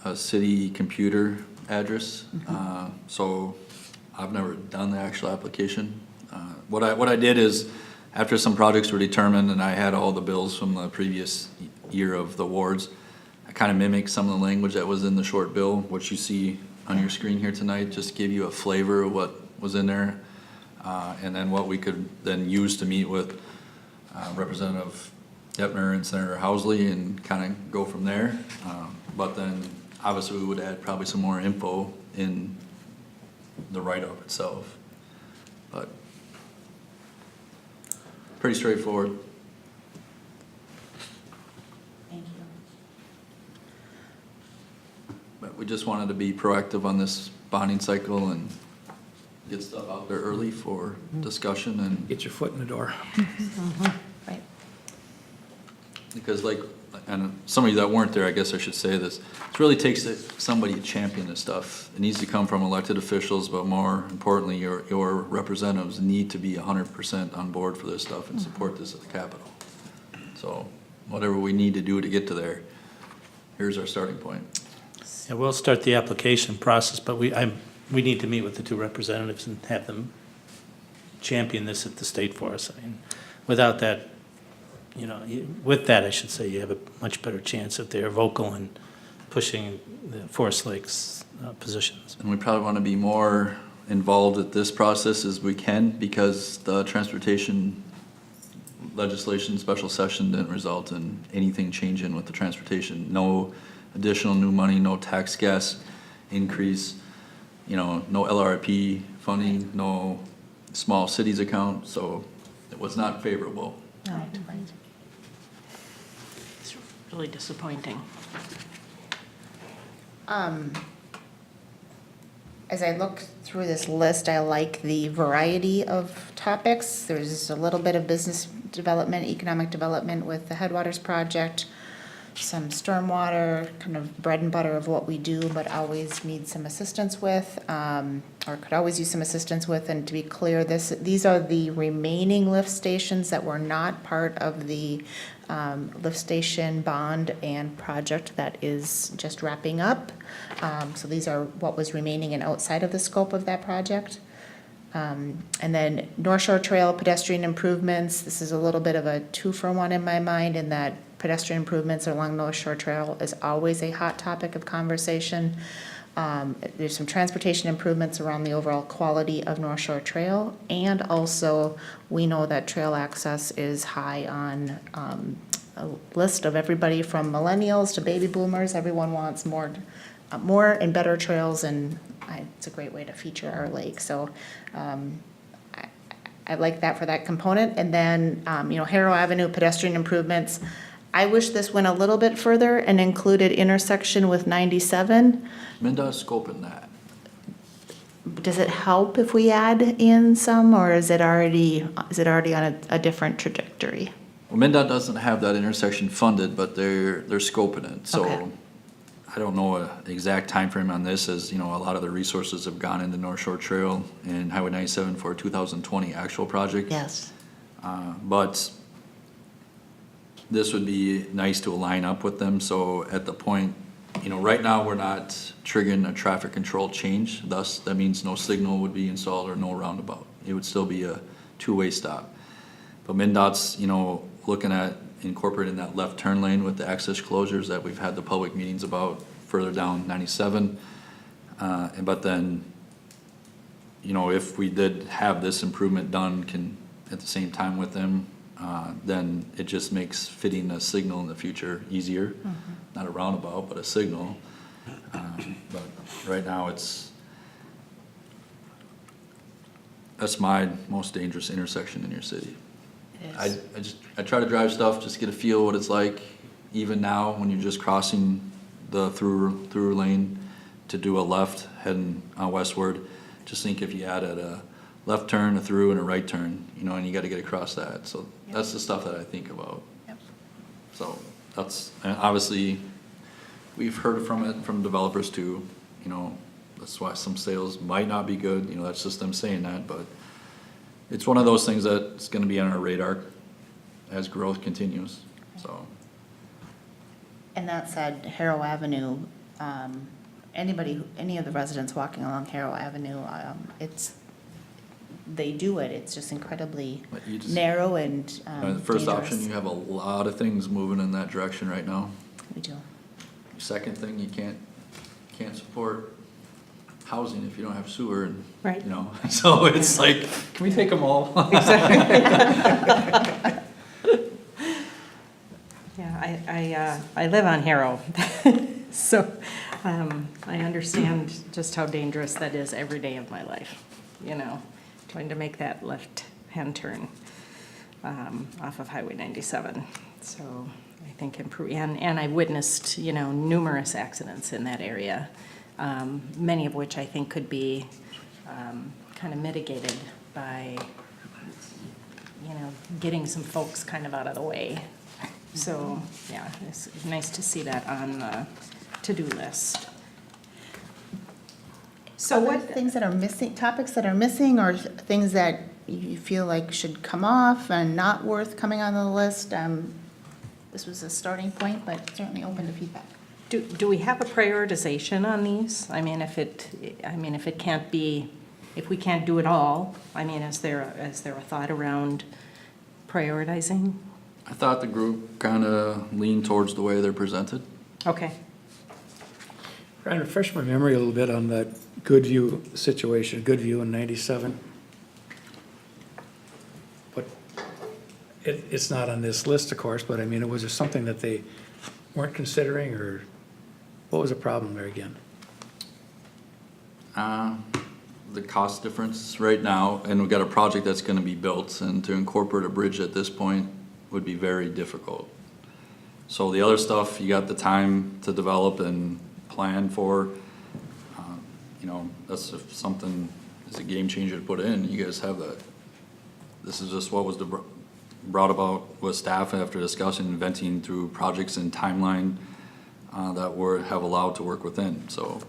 a city computer address. So I've never done the actual application. What I did is, after some projects were determined and I had all the bills from the previous year of the wards, I kind of mimicked some of the language that was in the short bill, which you see on your screen here tonight, just to give you a flavor of what was in there. And then what we could then use to meet with Representative Epner and Senator Housley and kind of go from there. But then obviously we would add probably some more info in the write-up itself. But pretty straightforward. Thank you. But we just wanted to be proactive on this bonding cycle and get stuff out there early for discussion and. Get your foot in the door. Right. Because and some of you that weren't there, I guess I should say this, it really takes somebody to champion this stuff. It needs to come from elected officials, but more importantly, your representatives need to be 100% on board for this stuff and support this at the Capitol. So whatever we need to do to get to there, here's our starting point. Yeah, we'll start the application process, but we need to meet with the two representatives and have them champion this at the state for us. I mean, without that, with that, I should say, you have a much better chance if they're vocal and pushing the Forest Lakes positions. And we probably want to be more involved with this process as we can, because the transportation legislation special session didn't result in anything changing with the transportation. No additional new money, no tax gas increase, no LRP funding, no small cities account, so it was not favorable. Right. It's really disappointing. As I look through this list, I like the variety of topics. There's a little bit of business development, economic development with the Headwaters Project, some stormwater, kind of bread and butter of what we do, but always need some assistance with, or could always use some assistance with. And to be clear, these are the remaining lift stations that were not part of the lift station bond and project that is just wrapping up. So these are what was remaining and outside of the scope of that project. And then North Shore Trail pedestrian improvements. This is a little bit of a 2-for-1 in my mind, in that pedestrian improvements along North Shore Trail is always a hot topic of conversation. There's some transportation improvements around the overall quality of North Shore Trail, and also we know that trail access is high on a list of everybody from millennials to baby boomers. Everyone wants more and better trails, and it's a great way to feature our lake. So I like that for that component. And then, Harrow Avenue pedestrian improvements. I wish this went a little bit further and included intersection with 97. MnDOT's scoping that. Does it help if we add in some, or is it already on a different trajectory? Well, MnDOT doesn't have that intersection funded, but they're scoping it. So Okay. I don't know an exact timeframe on this, as a lot of the resources have gone into North Shore Trail and Highway 97 for a 2020 actual project. Yes. But this would be nice to align up with them. So at the point, right now, we're not triggering a traffic control change. Thus, that means no signal would be installed or no roundabout. It would still be a two-way stop. But MnDOT's, looking at incorporating that left turn lane with the access closures that we've had the public meetings about further down 97. But then, if we did have this improvement done at the same time with them, then it just makes fitting a signal in the future easier. Not a roundabout, but a signal. But right now, that's my most dangerous intersection in your city. I try to drive stuff, just get a feel what it's like, even now when you're just crossing the through lane to do a left heading westward. Just think if you added a left turn, a through, and a right turn, and you got to get across that. So that's the stuff that I think about. Yep. So and obviously, we've heard from developers too. That's why some sales might not be good. That's just them saying that, but it's one of those things that's going to be on our radar as growth continues. So. And that said, Harrow Avenue any of the residents walking along Harrow Avenue, they do it. It's just incredibly But you just- narrow and The first option, dangerous. you have a lot of things moving in that direction right now. We do. Second thing, you can't support housing if you don't have sewer and, Right. you know, so it's like, can we take them all? Yeah, I live on Harrow, so I understand just how dangerous that is every day of my life, you know, trying to make that left-hand turn off of Highway 97. So I think and I witnessed, you know, numerous accidents in that area, many of which I think could be kind of mitigated by, you know, getting some folks kind of out of the way. So, yeah, it's nice to see that on the to-do list. So Other things that are missing, topics that are missing, or things that you feel like should come off and not worth coming on the list? This was a starting point, but certainly open to feedback. Do we have a prioritization on these? I mean, if it can't be, if we can't do it all, I mean, is there a thought around prioritizing? I thought the group kind of leaned towards the way they're presented. Okay. Trying to refresh my memory a little bit on that Goodview situation, Goodview in 97. But it's not on this list, of course, but I mean, was there something that they weren't considering, or what was the problem there again? The cost difference right now, and we've got a project that's gonna be built, and to incorporate a bridge at this point would be very difficult. So the other stuff, you got the time to develop and plan for. You know, that's if something is a game changer to put in, you guys have that. This is just what was brought about with staff after discussing and venting through projects and timeline that have allowed to work within. So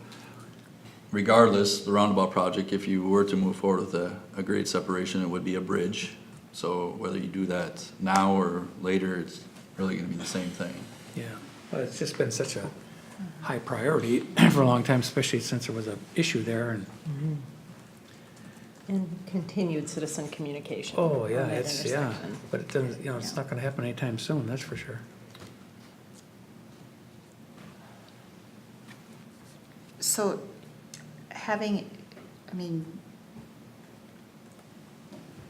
regardless, the roundabout project, if you were to move forward with a grade separation, it would be a bridge. So whether you do that now or later, it's really gonna be the same thing. Yeah, well, it's just been such a high priority for a long time, especially since there was an issue there, and, And continued citizen communication. oh, yeah, on that it's, yeah. intersection. But it doesn't, you know, it's not gonna happen anytime soon, that's for sure. So having, I mean,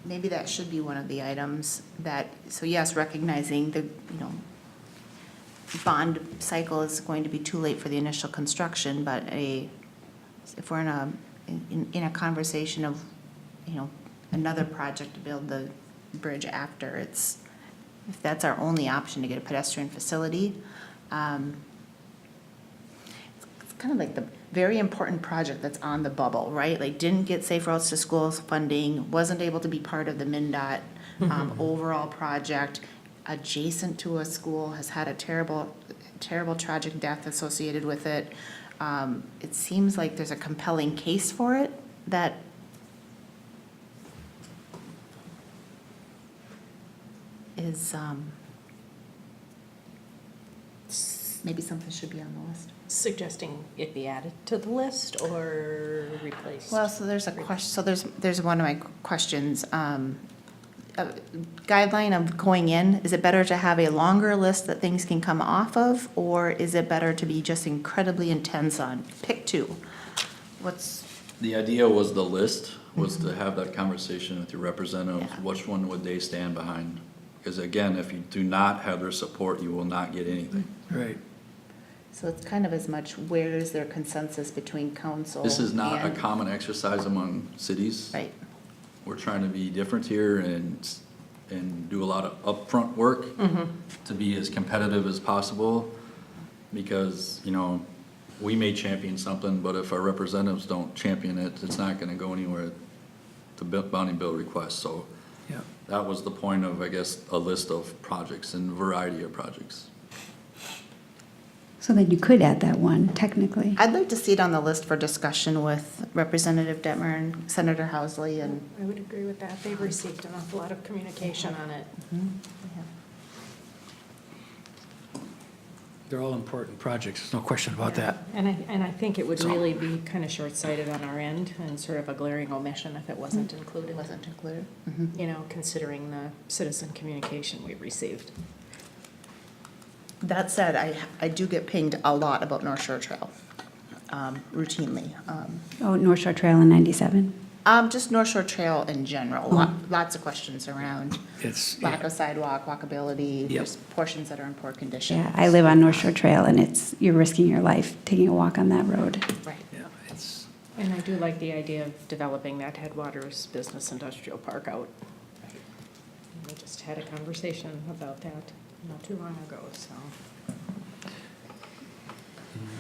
maybe that should be one of the items that, so yes, recognizing the, you know, bond cycle is going to be too late for the initial construction, but if we're in a conversation of, you know, another project to build the bridge after, if that's our only option to get a pedestrian facility, it's kind of like the very important project that's on the bubble, right? Like, didn't get Safe Routes to Schools funding, wasn't able to be part of the MnDOT overall project, adjacent to a school, has had a terrible tragic death associated with it. It seems like there's a compelling case for it that is, maybe something should be on the list. Suggesting it be added to the list or replaced? Well, so there's a question, so there's one of my questions. Guideline of going in, is it better to have a longer list that things can come off of, or is it better to be just incredibly intense on, pick two? The idea was the list, was to have that conversation with your representatives, which one would they stand behind? Because again, if you do not have their support, you will not get anything. Right. So it's kind of as much, where is there consensus between council? This is not a and- common exercise among cities. Right. We're trying to be different here and do a lot of upfront work to be as competitive as possible. Because, you know, we may champion something, but if our representatives don't champion it, it's not gonna go anywhere to bounding bill requests. So Yeah. that was the point of, I guess, a list of projects and variety of projects. So then you could add that one, technically. I'd like to see it on the list for discussion with Representative Detmer and Senator Housley and. I would agree with that. They've received an awful lot of communication on it. They're all important projects, there's no question about that. And I think it would really be kind of short-sighted on our end and sort of a glaring omission if it wasn't included. Wasn't included. You know, considering the citizen communication we received. That said, I do get pinged a lot about North Shore Trail, routinely. Oh, North Shore Trail and 97. Just North Shore Trail in general, lots of questions around It's, lack of sidewalk, walkability, Yep. there's portions that are in poor condition. Yeah, I live on North Shore Trail, and you're risking your life taking a walk on that road. Right. yeah, it's, And I do like the idea of developing that Headwaters Business Industrial Park out. We just had a conversation about that not too long ago, so.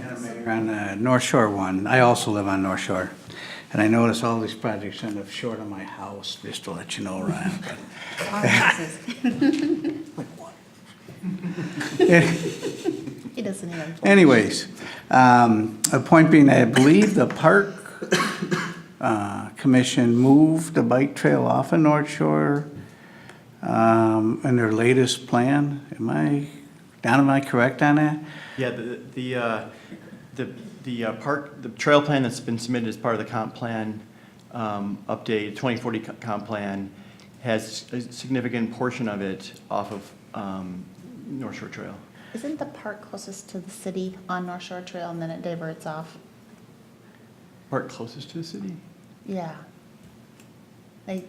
Madam Mayor, on the North Shore one, I also live on North Shore, and I notice all these projects end up short of my house, just to let you know, Ryan. He doesn't even. Anyways, a point being, I believe the Park Commission moved the bike trail off of North Shore in their latest plan. Am I correct on that? Yeah, the trail plan that's been submitted as part of the comp plan, update, 2040 comp plan, has a significant portion of it off of North Shore Trail. Isn't the park closest to the city on North Shore Trail and then it diverts off? Park closest to the city? Yeah. Like,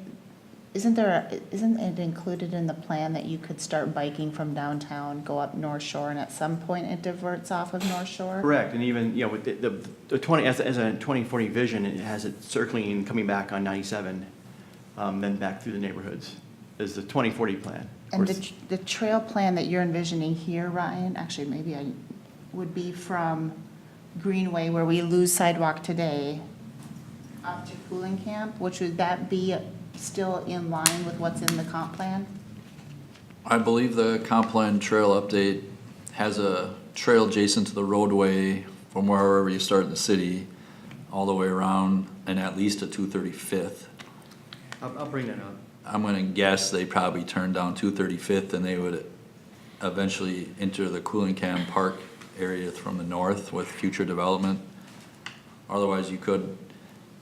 isn't it included in the plan that you could start biking from downtown, go up North Shore, and at some point it diverts off of North Shore? Correct, and even, you know, with the 20, as a 2040 vision, it has it circling and coming back on 97, then back through the neighborhoods, is the 2040 plan. Of And course. the trail plan that you're envisioning here, Ryan, actually, maybe I, would be from Greenway, where we lose sidewalk today, up to Cooling Camp, which would that be still in line with what's in the comp plan? I believe the comp plan trail update has a trail adjacent to the roadway from wherever you start in the city, all the way around, and at least to 235th. I'll bring that up. I'm gonna guess they probably turned down 235th and they would eventually enter the Cooling Camp Park area from the north with future development. Otherwise, you could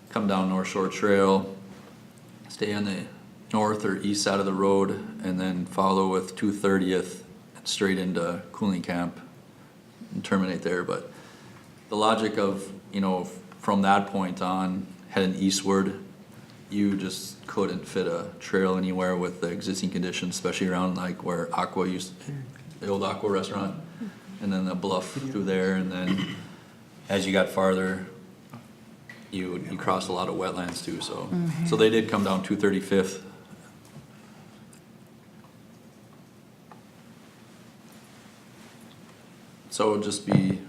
come down North Shore Trail, stay on the north or east side of the road, and then follow with 230th straight into Cooling Camp and terminate there. But the logic of, you know, from that point on, heading eastward, you just couldn't fit a trail anywhere with the existing conditions, especially around like where Aqua used, the old Aqua restaurant, and then the bluff through there, and then as you got farther, you crossed a lot of wetlands too, so. So they did come down 235th. So it would just be,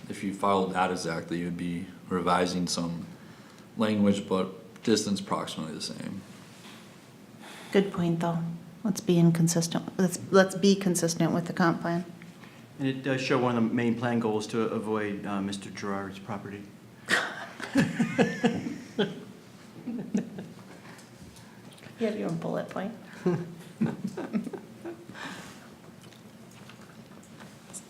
if you followed that exactly, you'd be revising some language, but distance approximately the same. Good point, though. Let's be inconsistent, let's be consistent with the comp plan. And it does show one of the main plan goals to avoid Mr. Gerard's property. You have your own bullet point.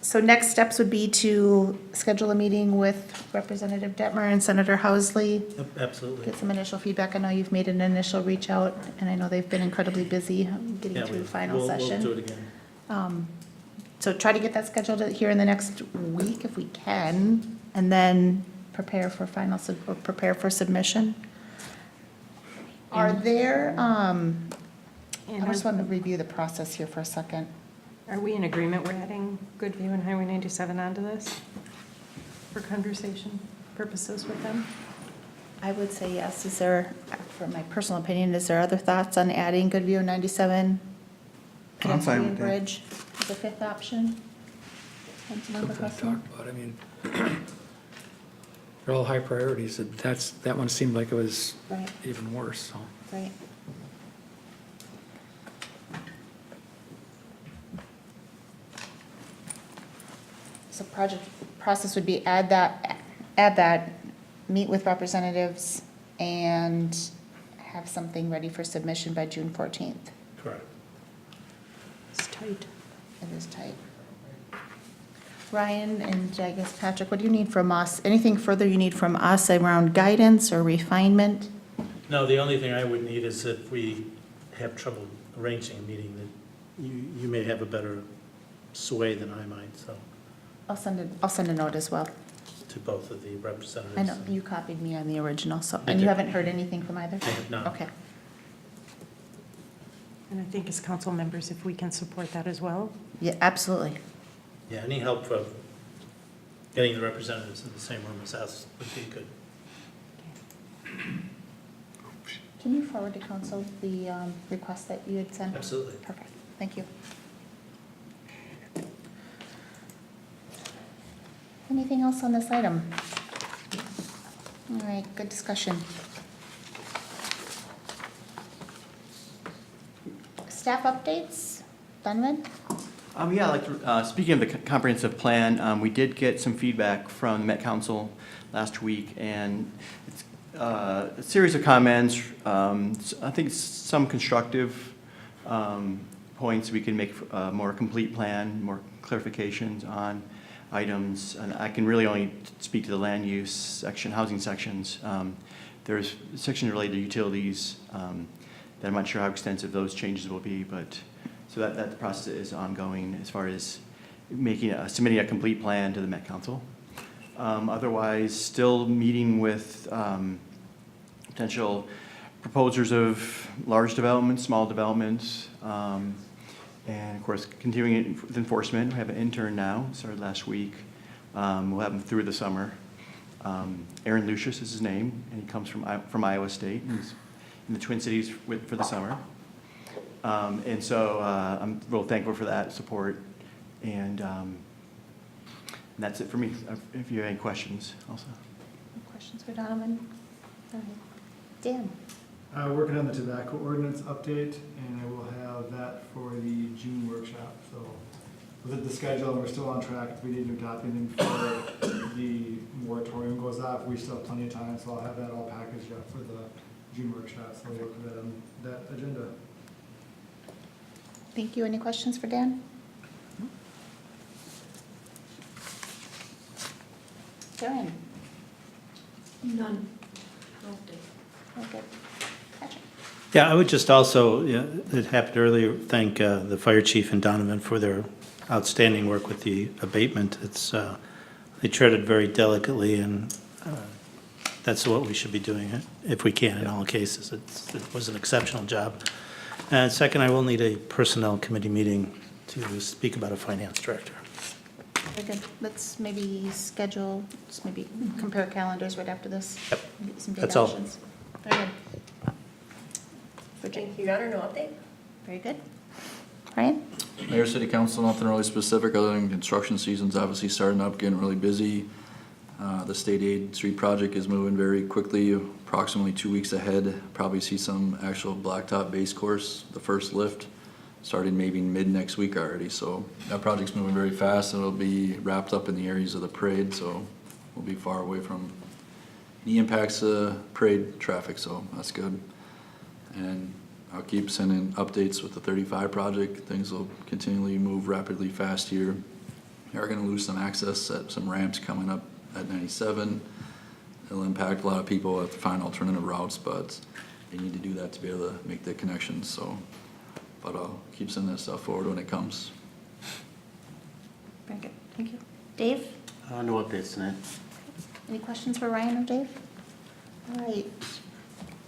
So next steps would be to schedule a meeting with Representative Detmer and Senator Housley. Absolutely. Get some initial feedback. I know you've made an initial reach out, and I know they've been incredibly busy getting Yeah, through the final session. We'll do it again. So try to get that scheduled here in the next week if we can, and then prepare for prepare for submission. Are there, I just want to review the process here for a second. Are we in agreement we're adding Goodview and Highway 97 onto this for conversation purposes with them? I would say yes. Is there, for my personal opinion, is there other thoughts on adding Goodview 97? I'm fine with that. Bridge as a fifth option? Councilmember Something to Huston? talk about, I mean, they're all high priorities, and that one seemed like it was Right. even worse, so. Right. So process would be add that, meet with representatives, and have something ready for submission by June 14th. Correct. It's tight. It is tight. Ryan and I guess Patrick, what do you need from us? Anything further you need from us around guidance or refinement? No, the only thing I would need is if we have trouble arranging a meeting, that you may have a better sway than I might, so, I'll send a note as well. to both of the representatives. I know, you copied me on the original, so, I and you did. haven't heard anything from either? I have not. Okay. And I think as council members, if we can support that as well. Yeah, absolutely. Yeah, any help from getting the representatives in the same room as us would be good. Can you forward to council the request that you had sent? Absolutely. Perfect, thank you. Anything else on this item? All right, good discussion. Staff updates, Donovan? Yeah, like, speaking of the comprehensive plan, we did get some feedback from the Met Council last week, and it's a series of comments, I think some constructive points we can make a more complete plan, more clarifications on items, and I can really only speak to the land use section, housing sections. There's sections related to utilities that I'm not sure how extensive those changes will be, but so that process is ongoing as far as submitting a complete plan to the Met Council. Otherwise, still meeting with potential proposers of large developments, small developments, and of course, continuing with enforcement. We have an intern now, started last week. We'll have him through the summer. Aaron Lucius is his name, and he comes from Iowa State. He's in the Twin Cities for the summer. And so I'm real thankful for that support. And that's it for me. If you have any questions also. Questions for Donovan? All right. Dan? Working on the tobacco ordinance update, and I will have that for the June workshop. So with the schedule, we're still on track. If we need to adopt anything before the moratorium goes off, we still have plenty of time, so I'll have that all packaged up for the June workshop. So we'll work with that on that agenda. Thank you. Any questions for Dan? Karen? None. Okay. Patrick? Yeah, I would just also, it happened earlier, thank the fire chief and Donovan for their outstanding work with the abatement. It's, they treaded very delicately, and that's what we should be doing if we can in all cases. It was an exceptional job. And second, I will need a personnel committee meeting to speak about a finance director. Very good. Let's maybe schedule, just maybe compare calendars right after this. Yep. Get some date That's all. actions. Very good. Thank you, Your Honor, no update? Very good. Ryan? Mayor, City Council, nothing really specific other than construction season's obviously starting up, getting really busy. The state aid street project is moving very quickly, approximately 2 weeks ahead. Probably see some actual blacktop base course, the first lift, starting maybe mid next week already. So that project's moving very fast, and it'll be wrapped up in the areas of the parade, so we'll be far away from any impacts parade traffic, so that's good. And I'll keep sending updates with the 35 project. Things will continually move rapidly fast here. We are gonna lose some access at some ramps coming up at 97. It'll impact a lot of people have to find alternative routes, but they need to do that to be able to make the connections, so. But I'll keep sending that stuff forward when it comes. Very good. Thank you. Dave? No updates tonight. Any questions for Ryan or Dave? All right.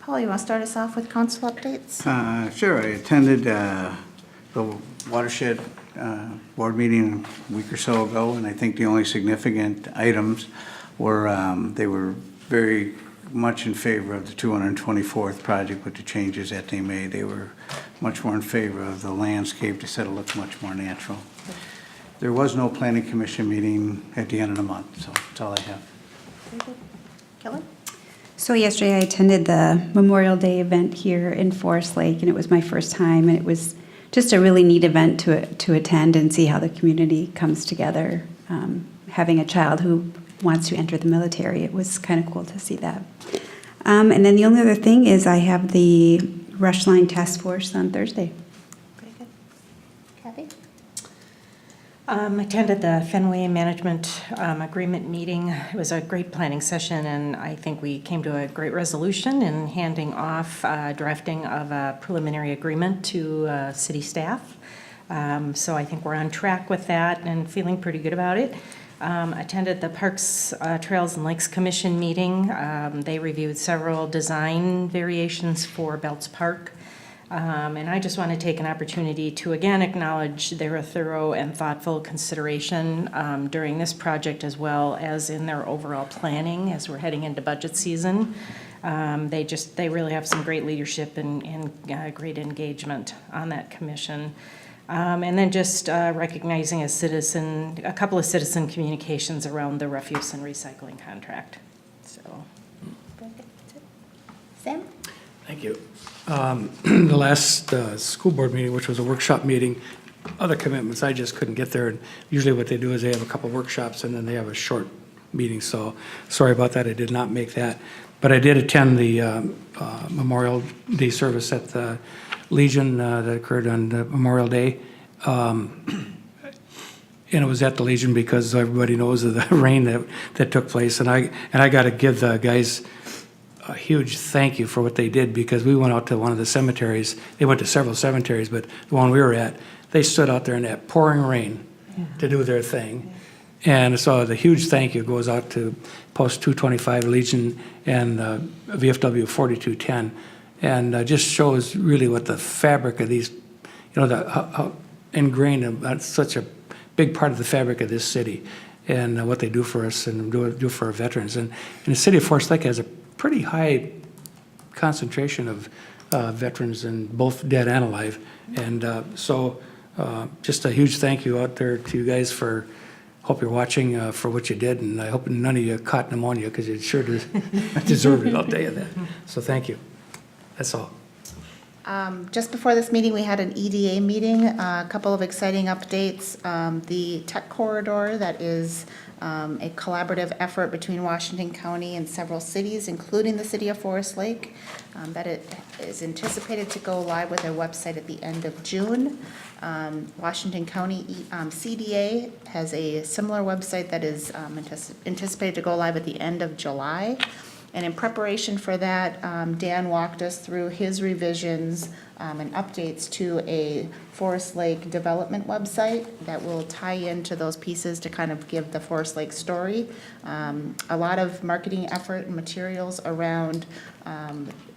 Paul, you want to start us off with council updates? Sure, I attended the watershed board meeting a week or so ago, and I think the only significant items were, they were very much in favor of the 224th project with the changes that they made. They were much more in favor of the landscape. They said it looked much more natural. There was no planning commission meeting at the end of the month, so that's all I have. Very good. Kelly? So yesterday I attended the Memorial Day event here in Forest Lake, and it was my first time, and it was just a really neat event to attend and see how the community comes together. Having a child who wants to enter the military, it was kind of cool to see that. And then the only other thing is I have the Rush Line Task Force on Thursday. Very good. Kathy? Attended the Fenway Management Agreement meeting. It was a great planning session, and I think we came to a great resolution in handing off drafting of a preliminary agreement to city staff. So I think we're on track with that and feeling pretty good about it. Attended the Parks, Trails, and Lakes Commission meeting. They reviewed several design variations for Belts Park. And I just want to take an opportunity to again acknowledge their thorough and thoughtful consideration during this project as well as in their overall planning as we're heading into budget season. They really have some great leadership and great engagement on that commission. And then just recognizing a couple of citizen communications around the refuse and recycling contract. So. Sam? Thank you. The last school board meeting, which was a workshop meeting, other commitments, I just couldn't get there. And usually what they do is they have a couple workshops and then they have a short meeting. So sorry about that, I did not make that. But I did attend the Memorial Day service at the Legion that occurred on Memorial Day. And it was at the Legion because everybody knows of the rain that took place. And I got to give the guys a huge thank you for what they did, because we went out to one of the cemeteries. They went to several cemeteries, but the one we were at, they stood out there in that pouring rain to do their thing. And so the huge thank you goes out to Post 225 Legion and VFW 4210. And just shows really what the fabric of these, how ingrained, that's such a big part of the fabric of this city, and what they do for us and do for our veterans. And the city of Forest Lake has a pretty high concentration of veterans, and both dead and alive. And so just a huge thank you out there to you guys for, hope you're watching, for what you did. And I hope none of you caught pneumonia, because you sure deserved it, I'll tell you that. So thank you. That's all. Just before this meeting, we had an EDA meeting, a couple of exciting updates. The tech corridor, that is a collaborative effort between Washington County and several cities, including the city of Forest Lake, that it is anticipated to go live with their website at the end of June. Washington County CDA has a similar website that is anticipated to go live at the end of July. And in preparation for that, Dan walked us through his revisions and updates to a Forest Lake development website that will tie into those pieces to kind of give the Forest Lake story. A lot of marketing effort and materials around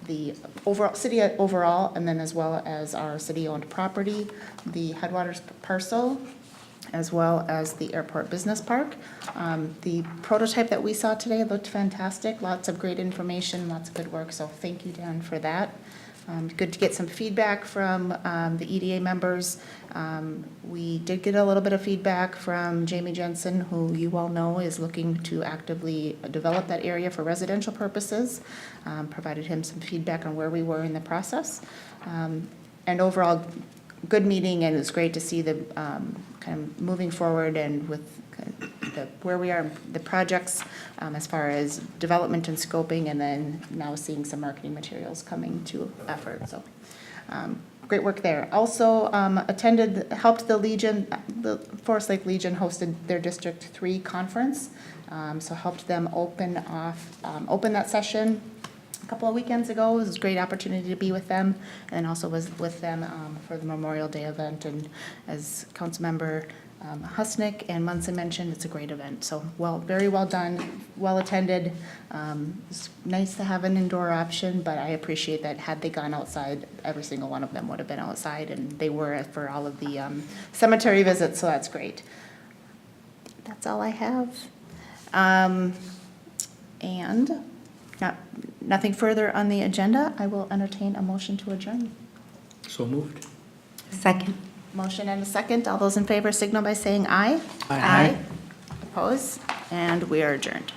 the overall city overall, and then as well as our city-owned property, the Headwaters parcel, as well as the airport business park. The prototype that we saw today looked fantastic. Lots of great information, lots of good work, so thank you, Dan, for that. Good to get some feedback from the EDA members. We did get a little bit of feedback from Jamie Jensen, who you all know is looking to actively develop that area for residential purposes. Provided him some feedback on where we were in the process. And overall, good meeting, and it's great to see the kind of moving forward and with where we are, the projects as far as development and scoping, and then now seeing some marketing materials coming to effort. So great work there. Also helped the Legion, the Forest Lake Legion hosted their District 3 conference. So helped them open that session a couple of weekends ago. It was a great opportunity to be with them, and also was with them for the Memorial Day event. And as Councilmember Husnick and Munson mentioned, it's a great event. So very well done, well attended. It's nice to have an indoor option, but I appreciate that had they gone outside, every single one of them would have been outside, and they were for all of the cemetery visits, so that's great. That's all I have. And nothing further on the agenda. I will entertain a motion to adjourn. So moved. Second. Motion and a second. All those in favor signal by saying aye. Aye. Opposed? And we are adjourned.